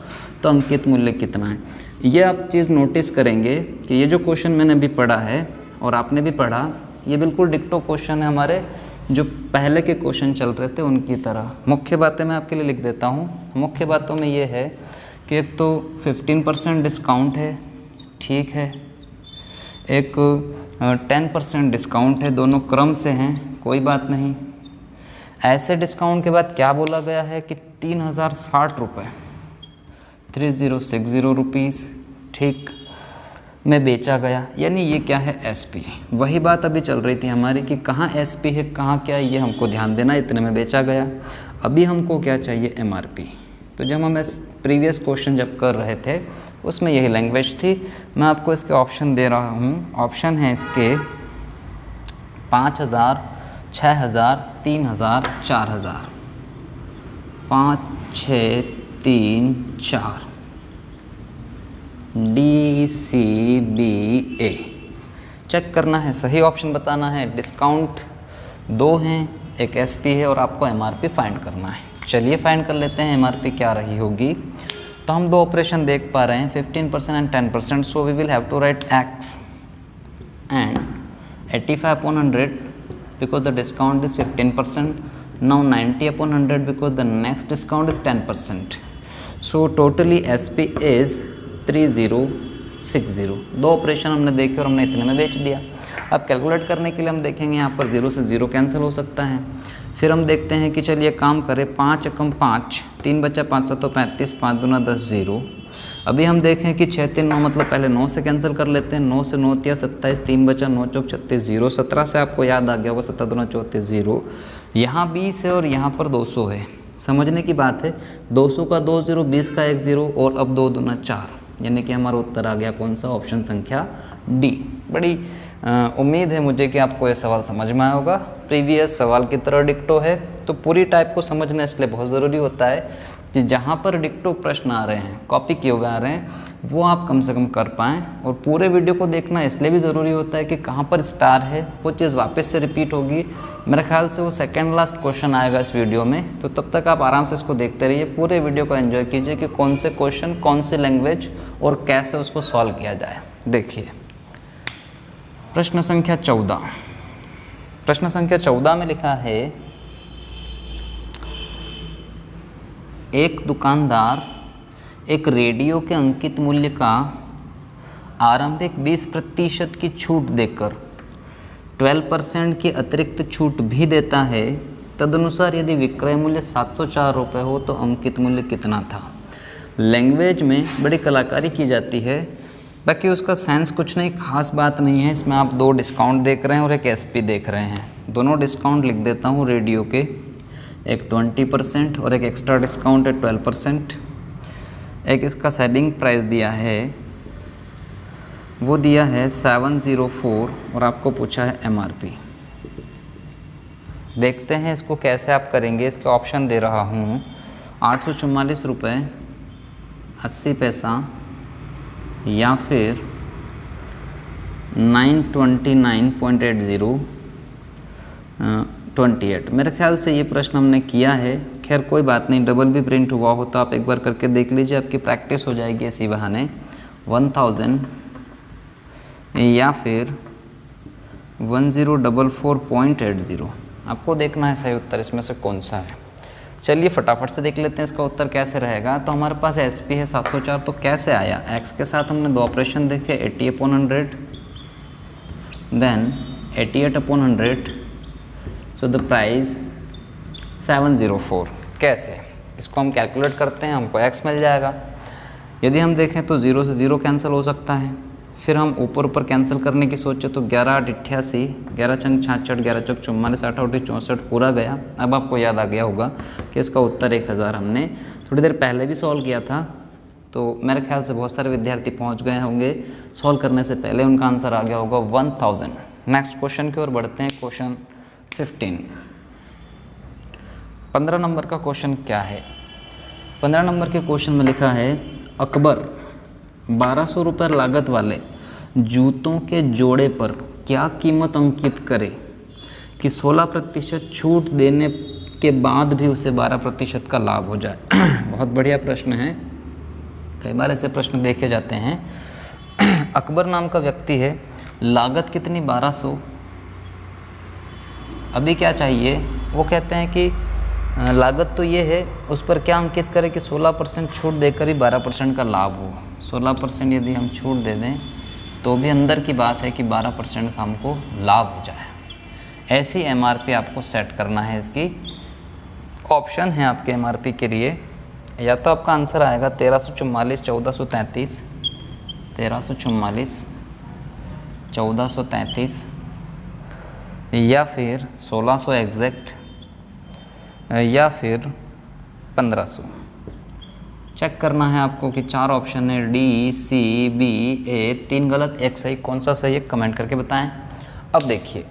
तो अंकित मूल्य कितना है। ये आप चीज़ नोटिस करेंगे कि ये जो क्वेश्चन मैंने अभी पढ़ा है और आपने भी पढ़ा, ये बिल्कुल डिक्टो क्वेश्चन है हमारे जो पहले के क्वेश्चन चल रहे थे उनकी तरह। मुख्य बातें मैं आपके लिए लिख देता हूँ। मुख्य बातों में ये है कि एक तो 15% डिस्काउंट है, ठीक है, एक 10% डिस्काउंट है, दोनों क्रम से हैं, कोई बात नहीं। ऐसे डिस्काउंट के बाद क्या बोला गया है कि 3060 रुपये 3060 रुपीज़, ठीक, में बेचा गया, यानी ये क्या है एसपी। वही बात अभी चल रही थी हमारी कि कहाँ एसपी है कहाँ क्या है, ये हमको ध्यान देना, इतने में बेचा गया। अभी हमको क्या चाहिए एमआरपी। तो जब हम प्रीवियस क्वेश्चन जब कर रहे थे उसमें यही लैंग्वेज थी। मैं आपको इसके ऑप्शन दे रहा हूँ। ऑप्शन है इसके 5000, 6000, 3000, 4000, 5, 6, 3, 4, डी, सी, बी, ए। चेक करना है, सही ऑप्शन बताना है। डिस्काउंट 2 हैं, एक एसपी है और आपको एमआरपी फाइंड करना है। चलिए फाइंड कर लेते हैं एमआरपी क्या रही होगी। तो हम 2 ऑपरेशन देख पा रहे हैं, 15% and 10%, so we will have to write X and 85/100 because the discount is 15%, now 90/100 because the next discount is 10%, so totally SP is 3060। 2 operation हमने देखे और हमने इतने में बेच दिया। अब कैलकुलेट करने के लिए हम देखेंगे यहाँ पर 0 से 0 कैंसिल हो सकता है। फिर हम देखते हैं कि चलिए काम करें, 5 एकम 5, 3 बचा 5 7 35, 5 दूना 10, 0। अभी हम देखें कि 6 3 9, मतलब पहले 9 से कैंसिल कर लेते हैं। 9 से 9 तिया 27, 3 बचा 9 चौक 36, 0। 17 से आपको याद आ गया होगा, 17 दूना 34, 0। यहाँ 20 है और यहाँ पर 200 है। समझने की बात है, 200 का 2 0, 20 का 1 0 और अब 2 दूना 4, यानी कि हमारा उत्तर आ गया कौन सा, ऑप्शन संख्या डी। बड़ी उम्मीद है मुझे कि आपको यह सवाल समझ में आया होगा। प्रीवियस सवाल की तरह डिक्टो है, तो पूरी टाइप को समझना इसलिए बहुत ज़रूरी होता है कि जहाँ पर डिक्टो प्रश्न आ रहे हैं, कॉपी किए हुए आ रहे हैं, वो आप कम से कम कर पाएँ। और पूरे वीडियो को देखना इसलिए भी ज़रूरी होता है कि कहाँ पर स्टार है वो चीज़ वापस से रिपीट होगी। मेरे ख्याल से वो सेकेंड लास्ट क्वेश्चन आएगा इस वीडियो में, तो तब तक आप आराम से इसको देखते रहिए। पूरे वीडियो को एंजॉय कीजिए कि कौन से क्वेश्चन, कौन सी लैंग्वेज और कैसे उसको सॉल्व किया जाए। देखिए प्रश्न संख्या 14। प्रश्न संख्या 14 में लिखा है, एक दुकानदार एक रेडियो के अंकित मूल्य का आरंभिक 20% की छूट देकर 12% की अतिरिक्त छूट भी देता है। तदनुसार यदि विक्रय मूल्य 704 रुपये हो तो अंकित मूल्य कितना था। लैंग्वेज में बड़ी कलाकारी की जाती है, बाकी उसका सेंस कुछ नहीं, खास बात नहीं है। इसमें आप 2 डिस्काउंट देख रहे हैं और एक एसपी देख रहे हैं। दोनों डिस्काउंट लिख देता हूँ रेडियो के, एक 20% और एक एक्स्ट्रा डिस्काउंट है 12%। एक इसका सेलिंग प्राइस दिया है, वो दिया है 704 और आपको पूछा है एमआरपी। देखते हैं इसको कैसे आप करेंगे। इसके ऑप्शन दे रहा हूँ, 844 रुपये 80 पैसा या फिर 929.80 28। मेरे ख्याल से ये प्रश्न हमने किया है। खैर कोई बात नहीं, डबल भी प्रिंट हुआ हो तो आप एक बार करके देख लीजिए, आपकी प्रैक्टिस हो जाएगी इसी बहाने। 1000 या फिर 1044.80, आपको देखना है सही उत्तर इसमें से कौन सा है। चलिए फटाफट से देख लेते हैं इसका उत्तर कैसे रहेगा। तो हमारे पास एसपी है 704, तो कैसे आया। एक्स के साथ हमने 2 ऑपरेशन देखे, 80/100 देन 88/100, सो द प्राइस 704। कैसे, इसको हम कैलकुलेट करते हैं, हमको एक्स मिल जाएगा। यदि हम देखें तो 0 से 0 कैंसिल हो सकता है, फिर हम ऊपर ऊपर कैंसिल करने की सोचे तो 11 8 88, 11 छंग 66, 11 चौक 44, 8 8 64 पूरा गया। अब आपको याद आ गया होगा कि इसका उत्तर 1000 हमने थोड़ी देर पहले भी सॉल्व किया था, तो मेरे ख्याल से बहुत सारे विद्यार्थी पहुंच गए होंगे, सॉल्व करने से पहले उनका आंसर आ गया होगा 1000। नेक्स्ट क्वेश्चन की ओर बढ़ते हैं, क्वेश्चन 15। 15 नंबर का क्वेश्चन क्या है? 15 नंबर के क्वेश्चन में लिखा है, अकबर 1200 रुपये लागत वाले जूतों के जोड़े पर क्या कीमत अंकित करे कि 16% छूट देने के बाद भी उसे 12% का लाभ हो जाए। बहुत बढ़िया प्रश्न है, कई बार ऐसे प्रश्न देखे जाते हैं। अकबर नाम का व्यक्ति है, लागत कितनी 1200। अभी क्या चाहिए, वो कहते हैं कि लागत तो ये है, उस पर क्या अंकित करें कि 16% छूट देकर ही 12% का लाभ हो। 16% यदि हम छूट दे दें तो भी अंदर की बात है कि 12% का हमको लाभ हो जाए। ऐसी एमआरपी आपको सेट करना है। इसकी ऑप्शन है आपके एमआरपी के लिए, या तो आपका आंसर आएगा 1344 1433, 1344 1433, या फिर 1600 एग्जैक्ट, या फिर 1500। चेक करना है आपको कि 4 ऑप्शन है, डी सी बी ए, 3 गलत 1 सही, कौन सा सही है कमेंट करके बताएं। अब देखिए,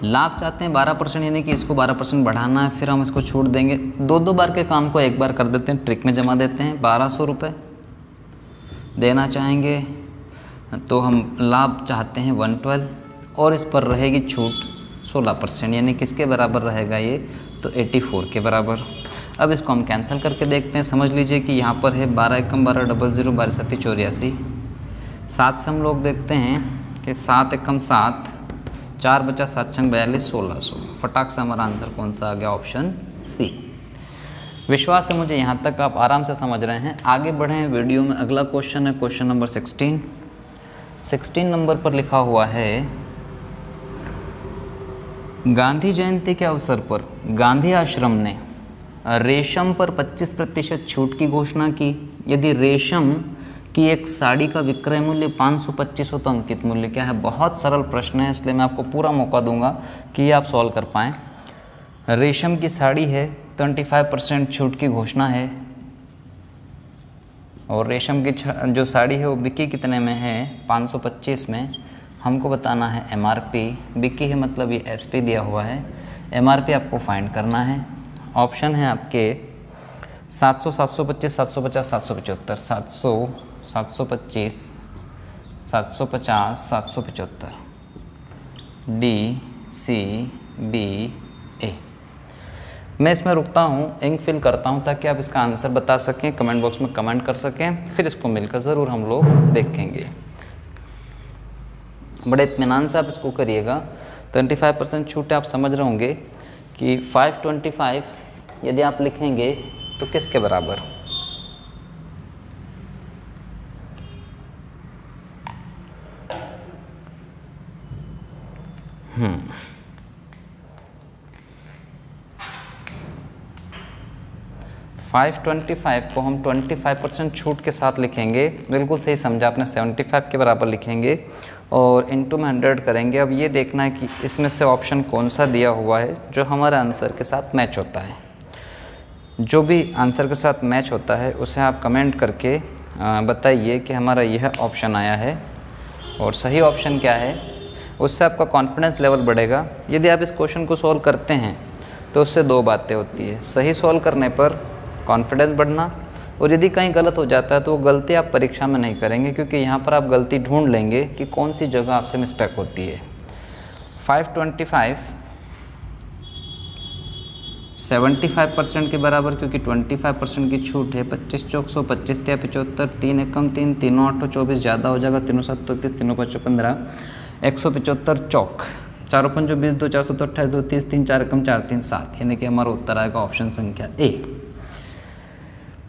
लाभ चाहते हैं 12%, यानी कि इसको 12% बढ़ाना है, फिर हम इसको छूट देंगे। 2 बार के काम को एक बार कर देते हैं, ट्रिक में जमा देते हैं। 1200 रुपये देना चाहेंगे तो हम लाभ चाहते हैं 112, और इस पर रहेगी छूट 16%, यानी किसके बराबर रहेगा ये, तो 84 के बराबर। अब इसको हम कैंसिल करके देखते हैं। समझ लीजिए कि यहाँ पर है 12 एकम 12, 00, 12 सत्ती 84। 7 से हम लोग देखते हैं कि 7 एकम 7, 4 बचा 7 छंग 42, 1600। फटाक से हमारा आंसर कौन सा आ गया, ऑप्शन सी। विश्वास है मुझे यहाँ तक आप आराम से समझ रहे हैं। आगे बढ़ें वीडियो में, अगला क्वेश्चन है क्वेश्चन नंबर 16। 16 नंबर पर लिखा हुआ है, गांधी जयंती के अवसर पर गांधी आश्रम ने रेशम पर 25% छूट की घोषणा की। यदि रेशम की एक साड़ी का विक्रय मूल्य 525 हो तो अंकित मूल्य क्या है। बहुत सरल प्रश्न है, इसलिए मैं आपको पूरा मौका दूंगा कि ये आप सॉल्व कर पाएँ। रेशम की साड़ी है, 25% छूट की घोषणा है, और रेशम की जो साड़ी है वो बिकी कितने में है, 525 में। हमको बताना है एमआरपी, बिकी है मतलब ये एसपी दिया हुआ है, एमआरपी आपको फाइंड करना है। ऑप्शन है आपके 700, 725, 750, 775, 700, 725, 750, 775, डी सी बी ए। मैं इसमें रुकता हूँ, इंक फिल करता हूँ ताकि आप इसका आंसर बता सकें, कमेंट बॉक्स में कमेंट कर सकें, फिर इसको मिलकर ज़रूर हम लोग देखेंगे। बड़े इत्मीनान से आप इसको करिएगा। 25% छूट आप समझ रहे होंगे कि 525 यदि आप लिखेंगे तो किसके बराबर, फाइव 25 को हम 25% छूट के साथ लिखेंगे। बिल्कुल सही समझा आपने, 75 के बराबर लिखेंगे और इनटू में 100 करेंगे। अब ये देखना है कि इसमें से ऑप्शन कौन सा दिया हुआ है जो हमारे आंसर के साथ मैच होता है। जो भी आंसर के साथ मैच होता है उसे आप कमेंट करके बताइए कि हमारा यह ऑप्शन आया है और सही ऑप्शन क्या है। उससे आपका कॉन्फिडेंस लेवल बढ़ेगा। यदि आप इस क्वेश्चन को सॉल्व करते हैं तो उससे 2 बातें होती है, सही सॉल्व करने पर कॉन्फिडेंस बढ़ना, और यदि कहीं गलत हो जाता है तो वो गलती आप परीक्षा में नहीं करेंगे, क्योंकि यहाँ पर आप गलती ढूंढ लेंगे कि कौन सी जगह आपसे मिस्टेक होती है। 525 75% के बराबर, क्योंकि 25% की छूट है। 25 चौक 100, 25 तिया 75, 3 एकम 3, 3 8 24 ज़्यादा हो जाएगा, 3 7 21, 3 5 15, 175 चौक, 4 5 20, 2 4 7 28, 2 30, 3 4 एकम 4 3 7, यानी कि हमारा उत्तर आएगा ऑप्शन संख्या ए।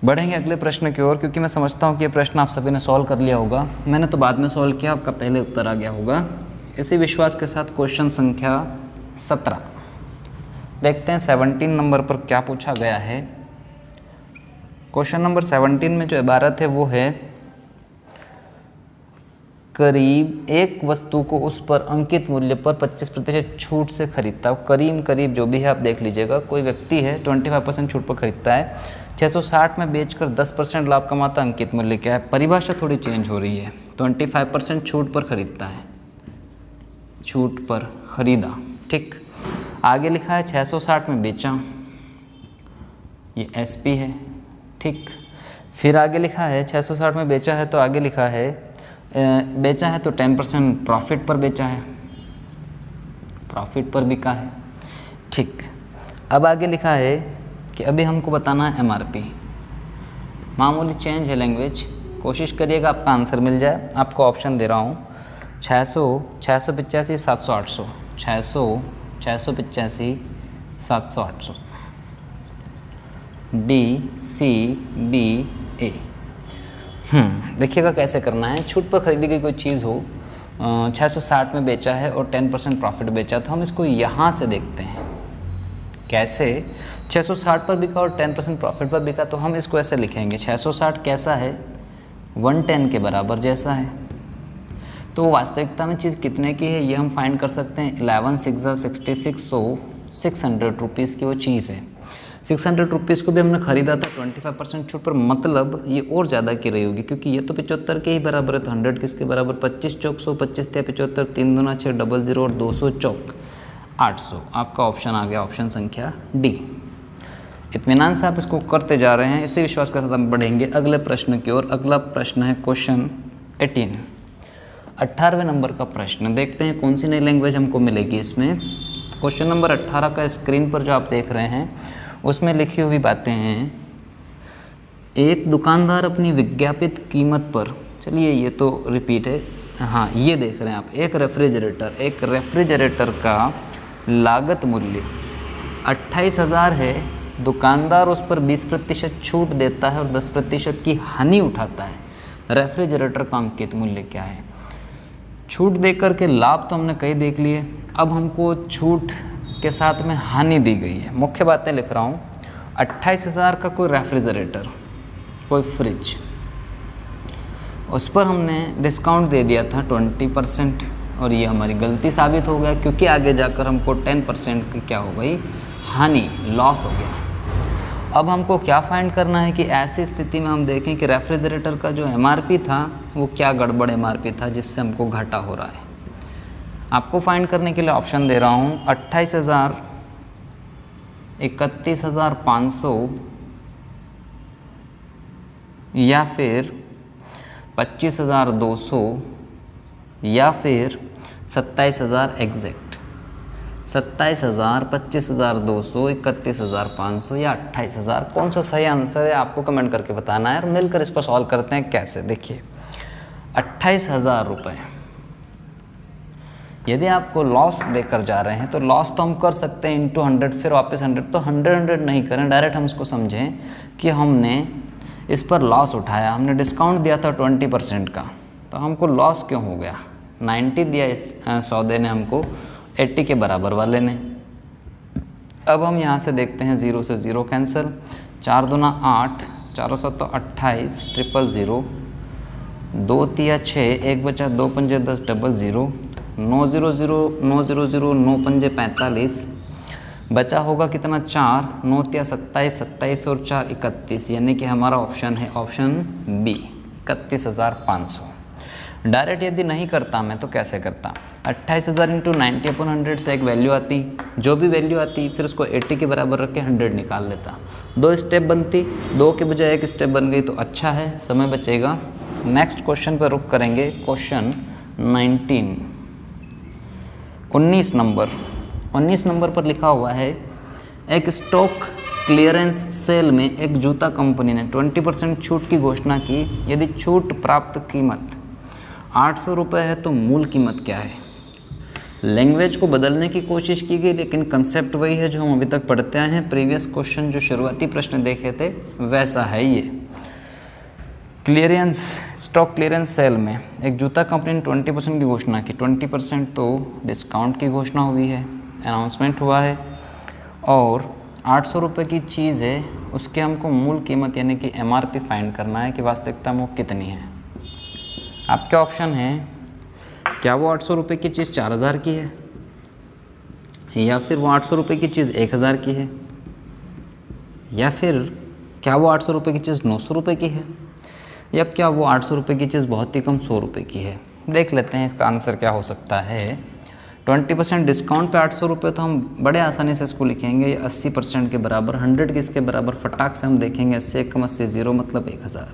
बढ़ेंगे अगले प्रश्न की ओर, क्योंकि मैं समझता हूँ कि ये प्रश्न आप सभी ने सॉल्व कर लिया होगा। मैंने तो बाद में सॉल्व किया, आपका पहले उत्तर आ गया होगा। इसी विश्वास के साथ क्वेश्चन संख्या 17 देखते हैं। 17 नंबर पर क्या पूछा गया है। क्वेश्चन नंबर 17 में जो इबारत है वो है, करीब एक वस्तु को उस पर अंकित मूल्य पर 25% छूट से खरीदता है। करीब जो भी है आप देख लीजिएगा, कोई व्यक्ति है 25% छूट पर खरीदता है, 660 में बेचकर 10% लाभ कमाता, अंकित मूल्य क्या है? परिभाषा थोड़ी चेंज हो रही है। 25% छूट पर खरीदता है, छूट पर खरीदा, ठीक। आगे लिखा है 660 में बेचा, ये SP है, ठीक। फिर आगे लिखा है 660 में बेचा है, तो आगे लिखा है बेचा है तो 10% प्रॉफिट पर बेचा है, प्रॉफिट पर बिका है, ठीक। अब आगे लिखा है कि अभी हमको बताना है MRP। मामूली चेंज है लैंग्वेज, कोशिश करिएगा आपका आंसर मिल जाए। आपको ऑप्शन दे रहा हूँ 600, 685, 700, 800, 600, 685, 700, 800, D, C, B, A। देखिएगा कैसे करना है। छूट पर खरीदी गई कोई चीज़ हो, 660 में बेचा है और 10% प्रॉफिट बेचा, तो हम इसको यहाँ से देखते हैं कैसे। 660 पर बिका और 10% प्रॉफिट पर बिका, तो हम इसको ऐसे लिखेंगे 660 कैसा है, 110 के बराबर जैसा है। तो वास्तविकता में चीज़ कितने की है ये हम फाइंड कर सकते हैं। 11 6 66, सो 600 रुपीज़ की वो चीज़ है। 600 रुपीज़ को भी हमने ख़रीदा था 25% छूट पर, मतलब ये और ज़्यादा की रही होगी, क्योंकि ये तो 75 के ही बराबर है। तो 100 किसके बराबर, 25 चौक 100, 25 × 75, 3 दूना 6, 00 और 200 चौक 800। आपका ऑप्शन आ गया, ऑप्शन संख्या D। इत्मीनान से आप इसको करते जा रहे हैं, इसी विश्वास के साथ हम बढ़ेंगे अगले प्रश्न की ओर। अगला प्रश्न है क्वेश्चन 18, 18वें नंबर का प्रश्न। देखते हैं कौन सी नई लैंग्वेज हमको मिलेगी इसमें। क्वेश्चन नंबर 18 का स्क्रीन पर जो आप देख रहे हैं उसमें लिखी हुई बातें हैं। एक दुकानदार अपनी विज्ञापित कीमत पर, चलिए ये तो रिपीट है, हाँ ये देख रहे हैं आप, एक रेफ्रिजरेटर का लागत मूल्य 28,000 है। दुकानदार उस पर 20% छूट देता है और 10% की हानि उठाता है। रेफ्रिजरेटर का अंकित मूल्य क्या है? छूट देकर के लाभ तो हमने कई देख लिए, अब हमको छूट के साथ में हानि दी गई है। मुख्य बातें लिख रहा हूँ। 28,000 का कोई रेफ्रिजरेटर, कोई फ्रिज, उस पर हमने डिस्काउंट दे दिया था 20%, और ये हमारी गलती साबित हो गया, क्योंकि आगे जाकर हमको 10% की क्या हो गई, हानि, लॉस हो गया। अब हमको क्या फाइंड करना है कि ऐसी स्थिति में हम देखें कि रेफ्रिजरेटर का जो MRP था वो क्या गड़बड़ MRP था जिससे हमको घाटा हो रहा है। आपको फाइंड करने के लिए ऑप्शन दे रहा हूँ 28,000, 31,500 या फिर 25,200 या फिर 27,000 एग्जैक्ट। 27,000, 25,200, 31,500 या 28,000, कौन सा सही आंसर है आपको कमेंट करके बताना है और मिलकर इसको सॉल्व करते हैं। कैसे, देखिए 28,000 रुपये यदि आपको लॉस देकर जा रहे हैं तो लॉस तो हम कर सकते हैं इंटू 100, फिर वापस 100, तो 100 नहीं करें, डायरेक्ट हम इसको समझें कि हमने इस पर लॉस उठाया, हमने डिस्काउंट दिया था 20% का, तो हमको लॉस क्यों हो गया। 90 दिया इस सौदे ने हमको, 80 के बराबर वाले ने। अब हम यहाँ से देखते हैं 0 से 0 कैंसिल, 4 दूना 8, 4 7 28, 000, 2 तिया 6, 1 बचा 2 पंजे 10, 00, 900, 900, 9 पंजे 45, बचा होगा कितना 4, 9 तिया 27, 27 और 4 31, यानी कि हमारा ऑप्शन है ऑप्शन B, 31,500। डायरेक्ट यदि नहीं करता मैं तो कैसे करता, 28,000 इंटू 90/100 से एक वैल्यू आती, जो भी वैल्यू आती फिर उसको 80 के बराबर रख के 100 निकाल लेता। 2 स्टेप बनती, 2 के बजाय 1 स्टेप बन गई, तो अच्छा है, समय बचेगा। नेक्स्ट क्वेश्चन पर रुक करेंगे। क्वेश्चन 19 नंबर पर लिखा हुआ है, एक स्टॉक क्लियरेंस सेल में एक जूता कंपनी ने 20% छूट की घोषणा की। यदि छूट प्राप्त कीमत 800 रुपये है तो मूल कीमत क्या है। लैंग्वेज को बदलने की कोशिश की गई, लेकिन कंसेप्ट वही है जो हम अभी तक पढ़ते आए हैं। प्रीवियस क्वेश्चन जो शुरुआती प्रश्न देखे थे वैसा है ये। क्लियरेंस, स्टॉक क्लियरेंस सेल में एक जूता कंपनी ने 20% की घोषणा की। 20% तो डिस्काउंट की घोषणा हुई है, अनाउंसमेंट हुआ है, और 800 रुपये की चीज़ है, उसके हमको मूल कीमत यानी कि MRP फाइंड करना है कि वास्तविकता में वो कितनी है। आपके ऑप्शन हैं क्या वो 800 रुपये की चीज़ 4000 की है, या फिर वो 800 रुपये की चीज़ 1000 की है, या फिर क्या वो 800 रुपये की चीज़ 900 रुपये की है, या क्या वो 800 रुपये की चीज़ बहुत ही कम 100 रुपये की है। देख लेते हैं इसका आंसर क्या हो सकता है। 20% डिस्काउंट पे 800 रुपये, तो हम बड़े आसानी से इसको लिखेंगे ये 80% के बराबर, 100 किसके बराबर, फटाक से हम देखेंगे 80 कम 80 0 मतलब 1000।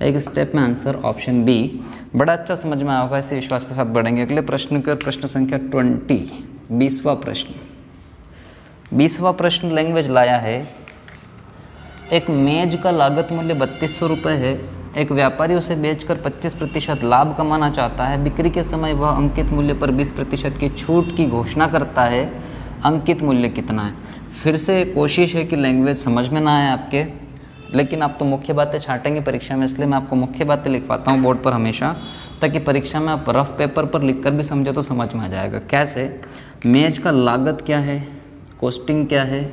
एक स्टेप में आंसर ऑप्शन बी। बड़ा अच्छा समझ में आया होगा, इसी विश्वास के साथ बढ़ेंगे अगले प्रश्न की ओर। प्रश्न संख्या 20, 20वां प्रश्न। 20वां प्रश्न लैंग्वेज लाया है। एक मेज का लागत मूल्य 3200 रुपये है। एक व्यापारी उसे बेचकर 25% लाभ कमाना चाहता है। बिक्री के समय वह अंकित मूल्य पर 20% की छूट की घोषणा करता है। अंकित मूल्य कितना है? फिर से कोशिश है कि लैंग्वेज समझ में ना आए आपके, लेकिन आप तो मुख्य बातें छांटेंगे परीक्षा में, इसलिए मैं आपको मुख्य बातें लिखवाता हूँ बोर्ड पर हमेशा, ताकि परीक्षा में आप रफ पेपर पर लिखकर भी समझे तो समझ में आ जाएगा। कैसे? मेज का लागत क्या है, कॉस्टिंग क्या है?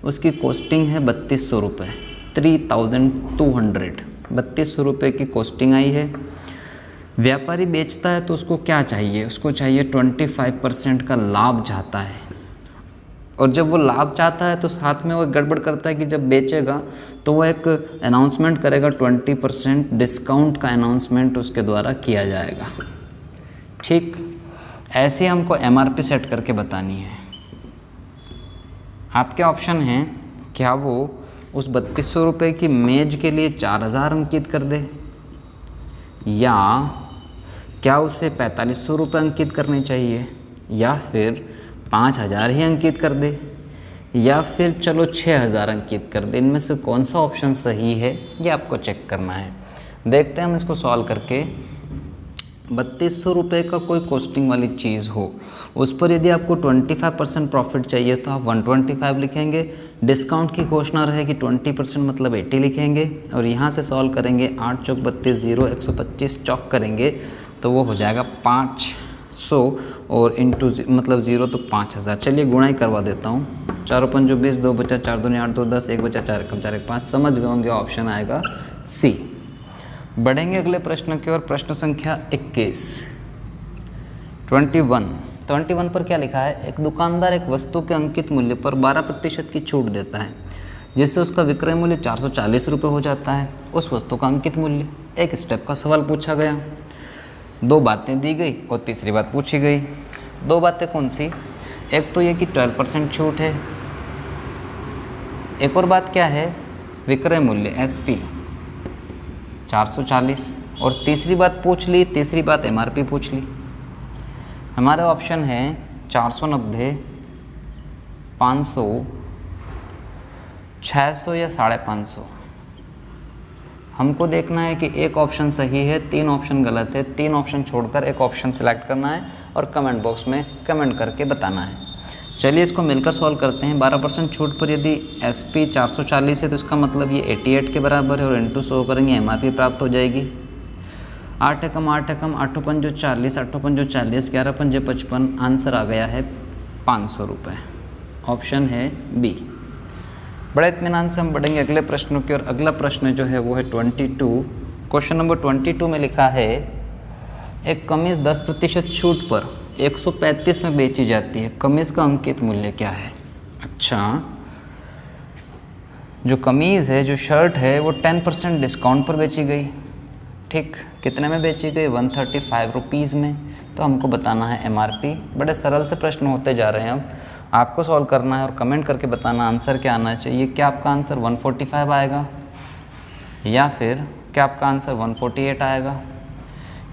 उसकी कॉस्टिंग है 3200 रुपये, 3200, 3200 रुपये की कॉस्टिंग आई है। व्यापारी बेचता है तो उसको क्या चाहिए? उसको चाहिए 25% का लाभ चाहता है। और जब वो लाभ चाहता है तो साथ में वो गड़बड़ करता है कि जब बेचेगा तो वो एक अनाउंसमेंट करेगा, 20% डिस्काउंट का अनाउंसमेंट उसके द्वारा किया जाएगा। ठीक ऐसे हमको MRP सेट करके बतानी है। आपके ऑप्शन हैं, क्या वो उस 3200 रुपये की मेज के लिए 4000 अंकित कर दे, या क्या उसे 4500 रुपये अंकित करने चाहिए, या फिर 5000 ही अंकित कर दे, या फिर चलो 6000 अंकित कर दे। इनमें से कौन सा ऑप्शन सही है ये आपको चेक करना है। देखते हैं हम इसको सॉल्व करके। 3200 रुपये का कोई कॉस्टिंग वाली चीज़ हो, उस पर यदि आपको 25% प्रॉफिट चाहिए तो आप 125 लिखेंगे। डिस्काउंट की घोषणा रहेगी 20% मतलब 80 लिखेंगे। और यहाँ से सॉल्व करेंगे, 8 चौक 32, 0 125 चौक करेंगे तो वो हो जाएगा 500, और इंटू मतलब 0 तो 5000। चलिए गुणाई करवा देता हूँ। 4 5 20, 2 बचा 4 2 8 2 10, 1 बचा 4 कम 4 1 5। समझ गए होंगे, ऑप्शन आएगा सी। बढ़ेंगे अगले प्रश्न की ओर। प्रश्न संख्या 21, 21 पर क्या लिखा है? एक दुकानदार एक वस्तु के अंकित मूल्य पर 12% की छूट देता है, जिससे उसका विक्रय मूल्य 440 रुपये हो जाता है। उस वस्तु का अंकित मूल्य। एक स्टेप का सवाल पूछा गया, 2 बातें दी गई और तीसरी बात पूछी गई। 2 बातें कौन सी? एक तो ये कि 12% छूट है। एक और बात क्या है? विक्रय मूल्य SP 440। और तीसरी बात पूछ ली, तीसरी बात MRP पूछ ली। हमारा ऑप्शन है 490, 500, 600 या 550। हमको देखना है कि एक ऑप्शन सही है, 3 ऑप्शन गलत है। 3 ऑप्शन छोड़कर एक ऑप्शन सिलेक्ट करना है और कमेंट बॉक्स में कमेंट करके बताना है। चलिए इसको मिलकर सॉल्व करते हैं। 12% छूट पर यदि SP 440 है तो इसका मतलब ये 88 के बराबर है, और इंटू 100 करेंगे MRP प्राप्त हो जाएगी। 8 एकम 8 एकम 8 पंजो 40, 8 पंजो 40, 11 पंजे 55। आंसर आ गया है 500 रुपये। ऑप्शन है बी। बड़े इत्मीनान से हम बढ़ेंगे अगले प्रश्नों की ओर। अगला प्रश्न जो है वो है 22। क्वेश्चन नंबर 22 में लिखा है, एक कमीज़ 10% छूट पर 135 में बेची जाती है। कमीज़ का अंकित मूल्य क्या है? अच्छा, जो कमीज़ है, जो शर्ट है, वो 10% डिस्काउंट पर बेची गई। ठीक, कितने में बेची गई? 135 रुपीज़ में। तो हमको बताना है MRP। बड़े सरल से प्रश्न होते जा रहे हैं, अब आपको सॉल्व करना है और कमेंट करके बताना आंसर क्या आना चाहिए। क्या आपका आंसर 145 आएगा, या फिर क्या आपका आंसर 148 आएगा,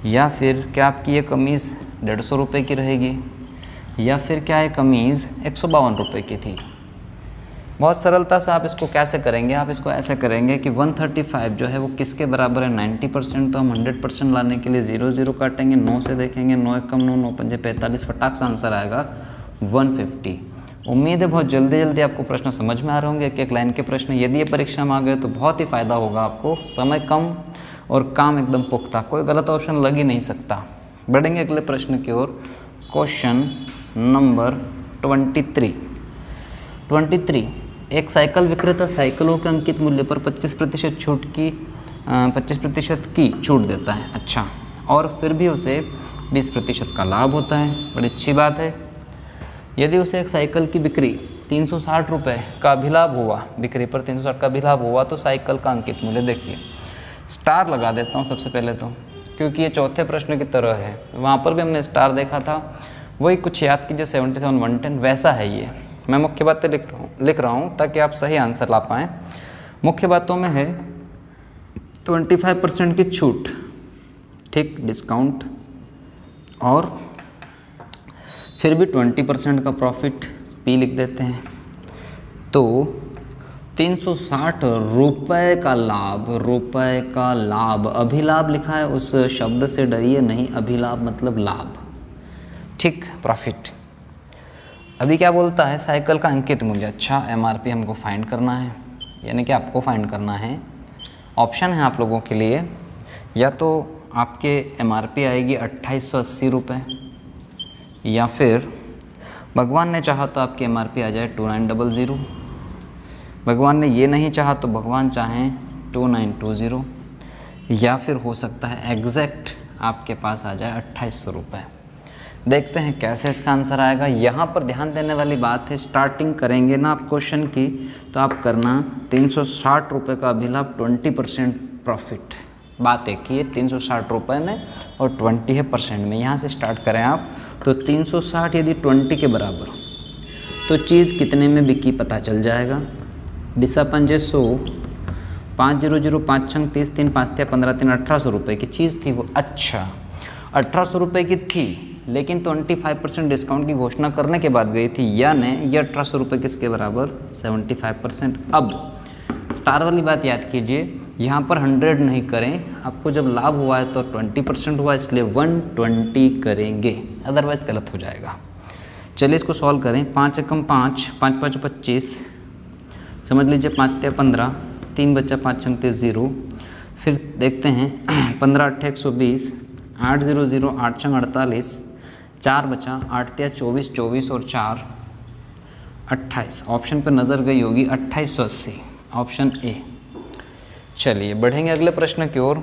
या फिर क्या आपकी ये कमीज़ 150 रुपये की रहेगी, या फिर क्या ये कमीज़ 152 रुपये की थी। बहुत सरलता से आप इसको कैसे करेंगे? आप इसको ऐसे करेंगे कि 135 जो है वो किसके बराबर है? 90%। तो हम 100% लाने के लिए 0 0 काटेंगे, 9 से देखेंगे, 9 एकम 9, 9 पंजे 45, फटाक से आंसर आएगा 150। उम्मीद है बहुत जल्दी जल्दी आपको प्रश्न समझ में आ रहे होंगे, एक लाइन के प्रश्न। यदि ये परीक्षा में आ गए तो बहुत ही फ़ायदा होगा आपको। समय कम और काम एकदम पुख्ता, कोई गलत ऑप्शन लग ही नहीं सकता। बढ़ेंगे अगले प्रश्न की ओर। Question number 23। एक साइकिल विक्रेता साइकिलों के अंकित मूल्य पर 25% की छूट देता है। अच्छा, और फिर भी उसे 20% का लाभ होता है, बड़ी अच्छी बात है। यदि उसे एक साइकिल की बिक्री 360 रुपये का अभिलाभ हुआ, बिक्री पर 360 का अभिलाभ हुआ, तो साइकिल का अंकित मूल्य देखिए, स्टार लगा देता हूँ सबसे पहले तो, क्योंकि ये चौथे प्रश्न की तरह है, वहाँ पर भी हमने स्टार देखा था, वही कुछ याद कीजिए 77 110 वैसा है ये। मैं मुख्य बातें लिख रहा हूँ ताकि आप सही आंसर ला पाएँ। मुख्य बातों में है 25% की छूट, ठीक, डिस्काउंट, और फिर भी 20% का प्रॉफिट, पी लिख देते हैं। तो 360 रुपये का लाभ, रुपये का लाभ, अभिलाभ लिखा है, उस शब्द से डरिए नहीं, अभिलाभ मतलब लाभ, ठीक, प्रॉफिट। अभी क्या बोलता है, साइकिल का अंकित मूल्य, अच्छा एमआरपी हमको फाइंड करना है, यानी कि आपको फाइंड करना है। ऑप्शन है आप लोगों के लिए, या तो आपके एमआरपी आएगी 2880 रुपये, या फिर भगवान ने चाहा तो आपकी एमआरपी आ जाए 2900, भगवान ने ये नहीं चाहा तो भगवान चाहें 2920, या फिर हो सकता है एग्जैक्ट आपके पास आ जाए 2800 रुपये। देखते हैं कैसे इसका आंसर आएगा। यहाँ पर ध्यान देने वाली बात है, स्टार्टिंग करेंगे ना आप क्वेश्चन की, तो आप करना 360 रुपये का अभिलाभ 20% प्रॉफिट, बात एक ही है, 360 रुपये में और 20 है परसेंट में, यहाँ से स्टार्ट करें आप। तो 360 यदि 20 के बराबर, तो चीज़ कितने में बिकी पता चल जाएगा। 20 500 5 छंग 30 3 5 15 3 1800 रुपये की चीज़ थी वो। अच्छा 1800 रुपये की थी, लेकिन 25% डिस्काउंट की घोषणा करने के बाद गई थी, यानी ये 1800 रुपये किसके बराबर, 75%। अब स्टार वाली बात याद कीजिए, यहाँ पर 100 नहीं करें, आपको जब लाभ हुआ है तो 20% हुआ, इसलिए 120 करेंगे, अदरवाइज़ गलत हो जाएगा। चलिए इसको सॉल्व करें। 5 एकम 5, 5 5 25, समझ लीजिए 5 3 15, 3 बचा 5 छंग 30 0, फिर देखते हैं 15 8 120, 8 0 0 8 छंग 48, 4 बचा 8 3 24, 24 और 4 28, ऑप्शन पर नज़र गई होगी 2880, ऑप्शन ए। चलिए बढ़ेंगे अगले प्रश्न की ओर।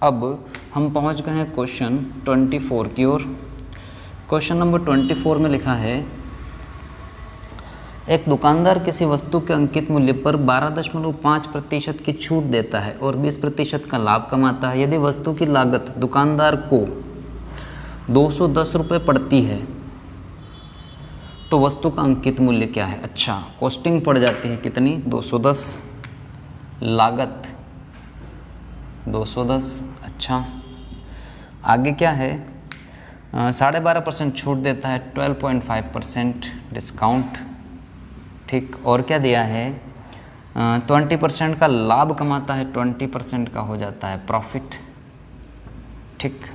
अब हम पहुंच गए हैं क्वेश्चन 24 की ओर। क्वेश्चन नंबर 24 में लिखा है, एक दुकानदार किसी वस्तु के अंकित मूल्य पर 12.5% की छूट देता है और 20% का लाभ कमाता है। यदि वस्तु की लागत दुकानदार को 210 रुपये पड़ती है तो वस्तु का अंकित मूल्य क्या है। अच्छा, कॉस्टिंग पड़ जाती है कितनी, 210, लागत 210। अच्छा, आगे क्या है, 12.5% छूट देता है, 12.5% डिस्काउंट, ठीक, और क्या दिया है, 20% का लाभ कमाता है, 20% का हो जाता है प्रॉफिट, ठीक।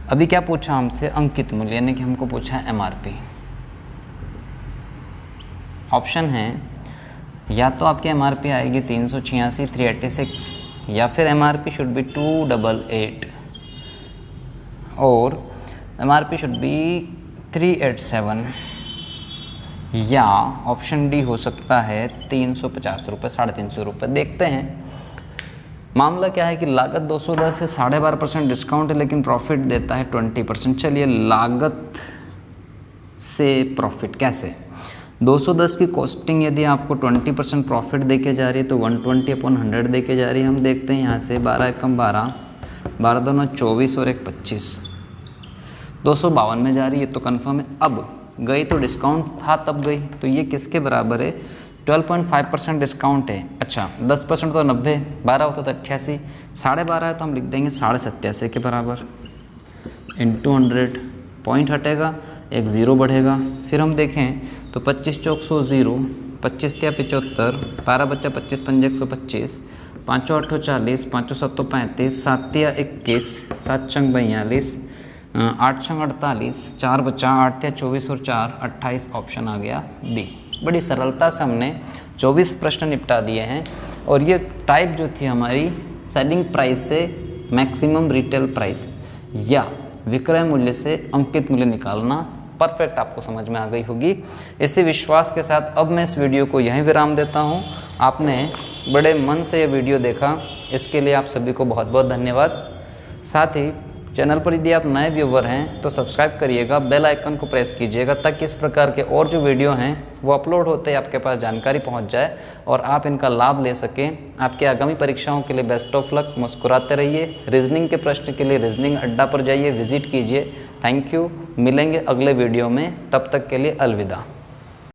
अभी क्या पूछा हमसे, अंकित मूल्य, यानी कि हमको पूछा है एमआरपी। ऑप्शन है, या तो आपकी एमआरपी आएगी 386 386, या फिर एमआरपी शुड बी 288, और एमआरपी शुड बी 387, या ऑप्शन डी हो सकता है 350 रुपये, 350 रुपये। देखते हैं मामला क्या है कि लागत 210 से 12.5% डिस्काउंट है, लेकिन प्रॉफिट देता है 20%। चलिए लागत से प्रॉफिट कैसे, 210 की कॉस्टिंग यदि आपको 20% प्रॉफिट देके जा रही है तो 120/100 देके जा रही है। हम देखते हैं यहाँ से 12 एकम 12, 12 दूना 24 और 1 25, 252 में जा रही है तो कन्फर्म है। अब गई तो डिस्काउंट था तब गई, तो ये किसके बराबर है, 12.5% डिस्काउंट है। अच्छा 10% तो 90, 12 होता तो 88, 12.5 है तो हम लिख देंगे 87.5 के बराबर, इंटू 100, पॉइंट हटेगा, एक ज़ीरो बढ़ेगा। फिर हम देखें तो 25 चौक 100 0, 25 तिया 75, 12 बच्चा 25 पंजे 125, 5 8 40, 5 7 35, 7 तिया 21, 7 छंग 42, 8 छंग 48, 4 बचा 8 तिया 24 और 4 28, ऑप्शन आ गया बी। बड़ी सरलता से हमने 24 प्रश्न निपटा दिए हैं, और ये टाइप जो थी हमारी सेलिंग प्राइस से मैक्सिमम रिटेल प्राइस या विक्रय मूल्य से अंकित मूल्य निकालना परफेक्ट आपको समझ में आ गई होगी। इसी विश्वास के साथ अब मैं इस वीडियो को यहीं विराम देता हूं। आपने बड़े मन से ये वीडियो देखा, इसके लिए आप सभी को बहुत बहुत धन्यवाद। साथ ही चैनल पर यदि आप नए व्यूवर हैं तो सब्सक्राइब करिएगा, बेल आइकन को प्रेस कीजिएगा ताकि इस प्रकार के और जो वीडियो हैं वो अपलोड होते ही आपके पास जानकारी पहुंच जाए और आप इनका लाभ ले सकें। आपकी आगामी परीक्षाओं के लिए बेस्ट ऑफ लक। मुस्कुराते रहिए। रीजनिंग के प्रश्न के लिए रीजनिंग अड्डा पर जाइए, विजिट कीजिए। Thank you. मिलेंगे अगले वीडियो में, तब तक के लिए अलविदा।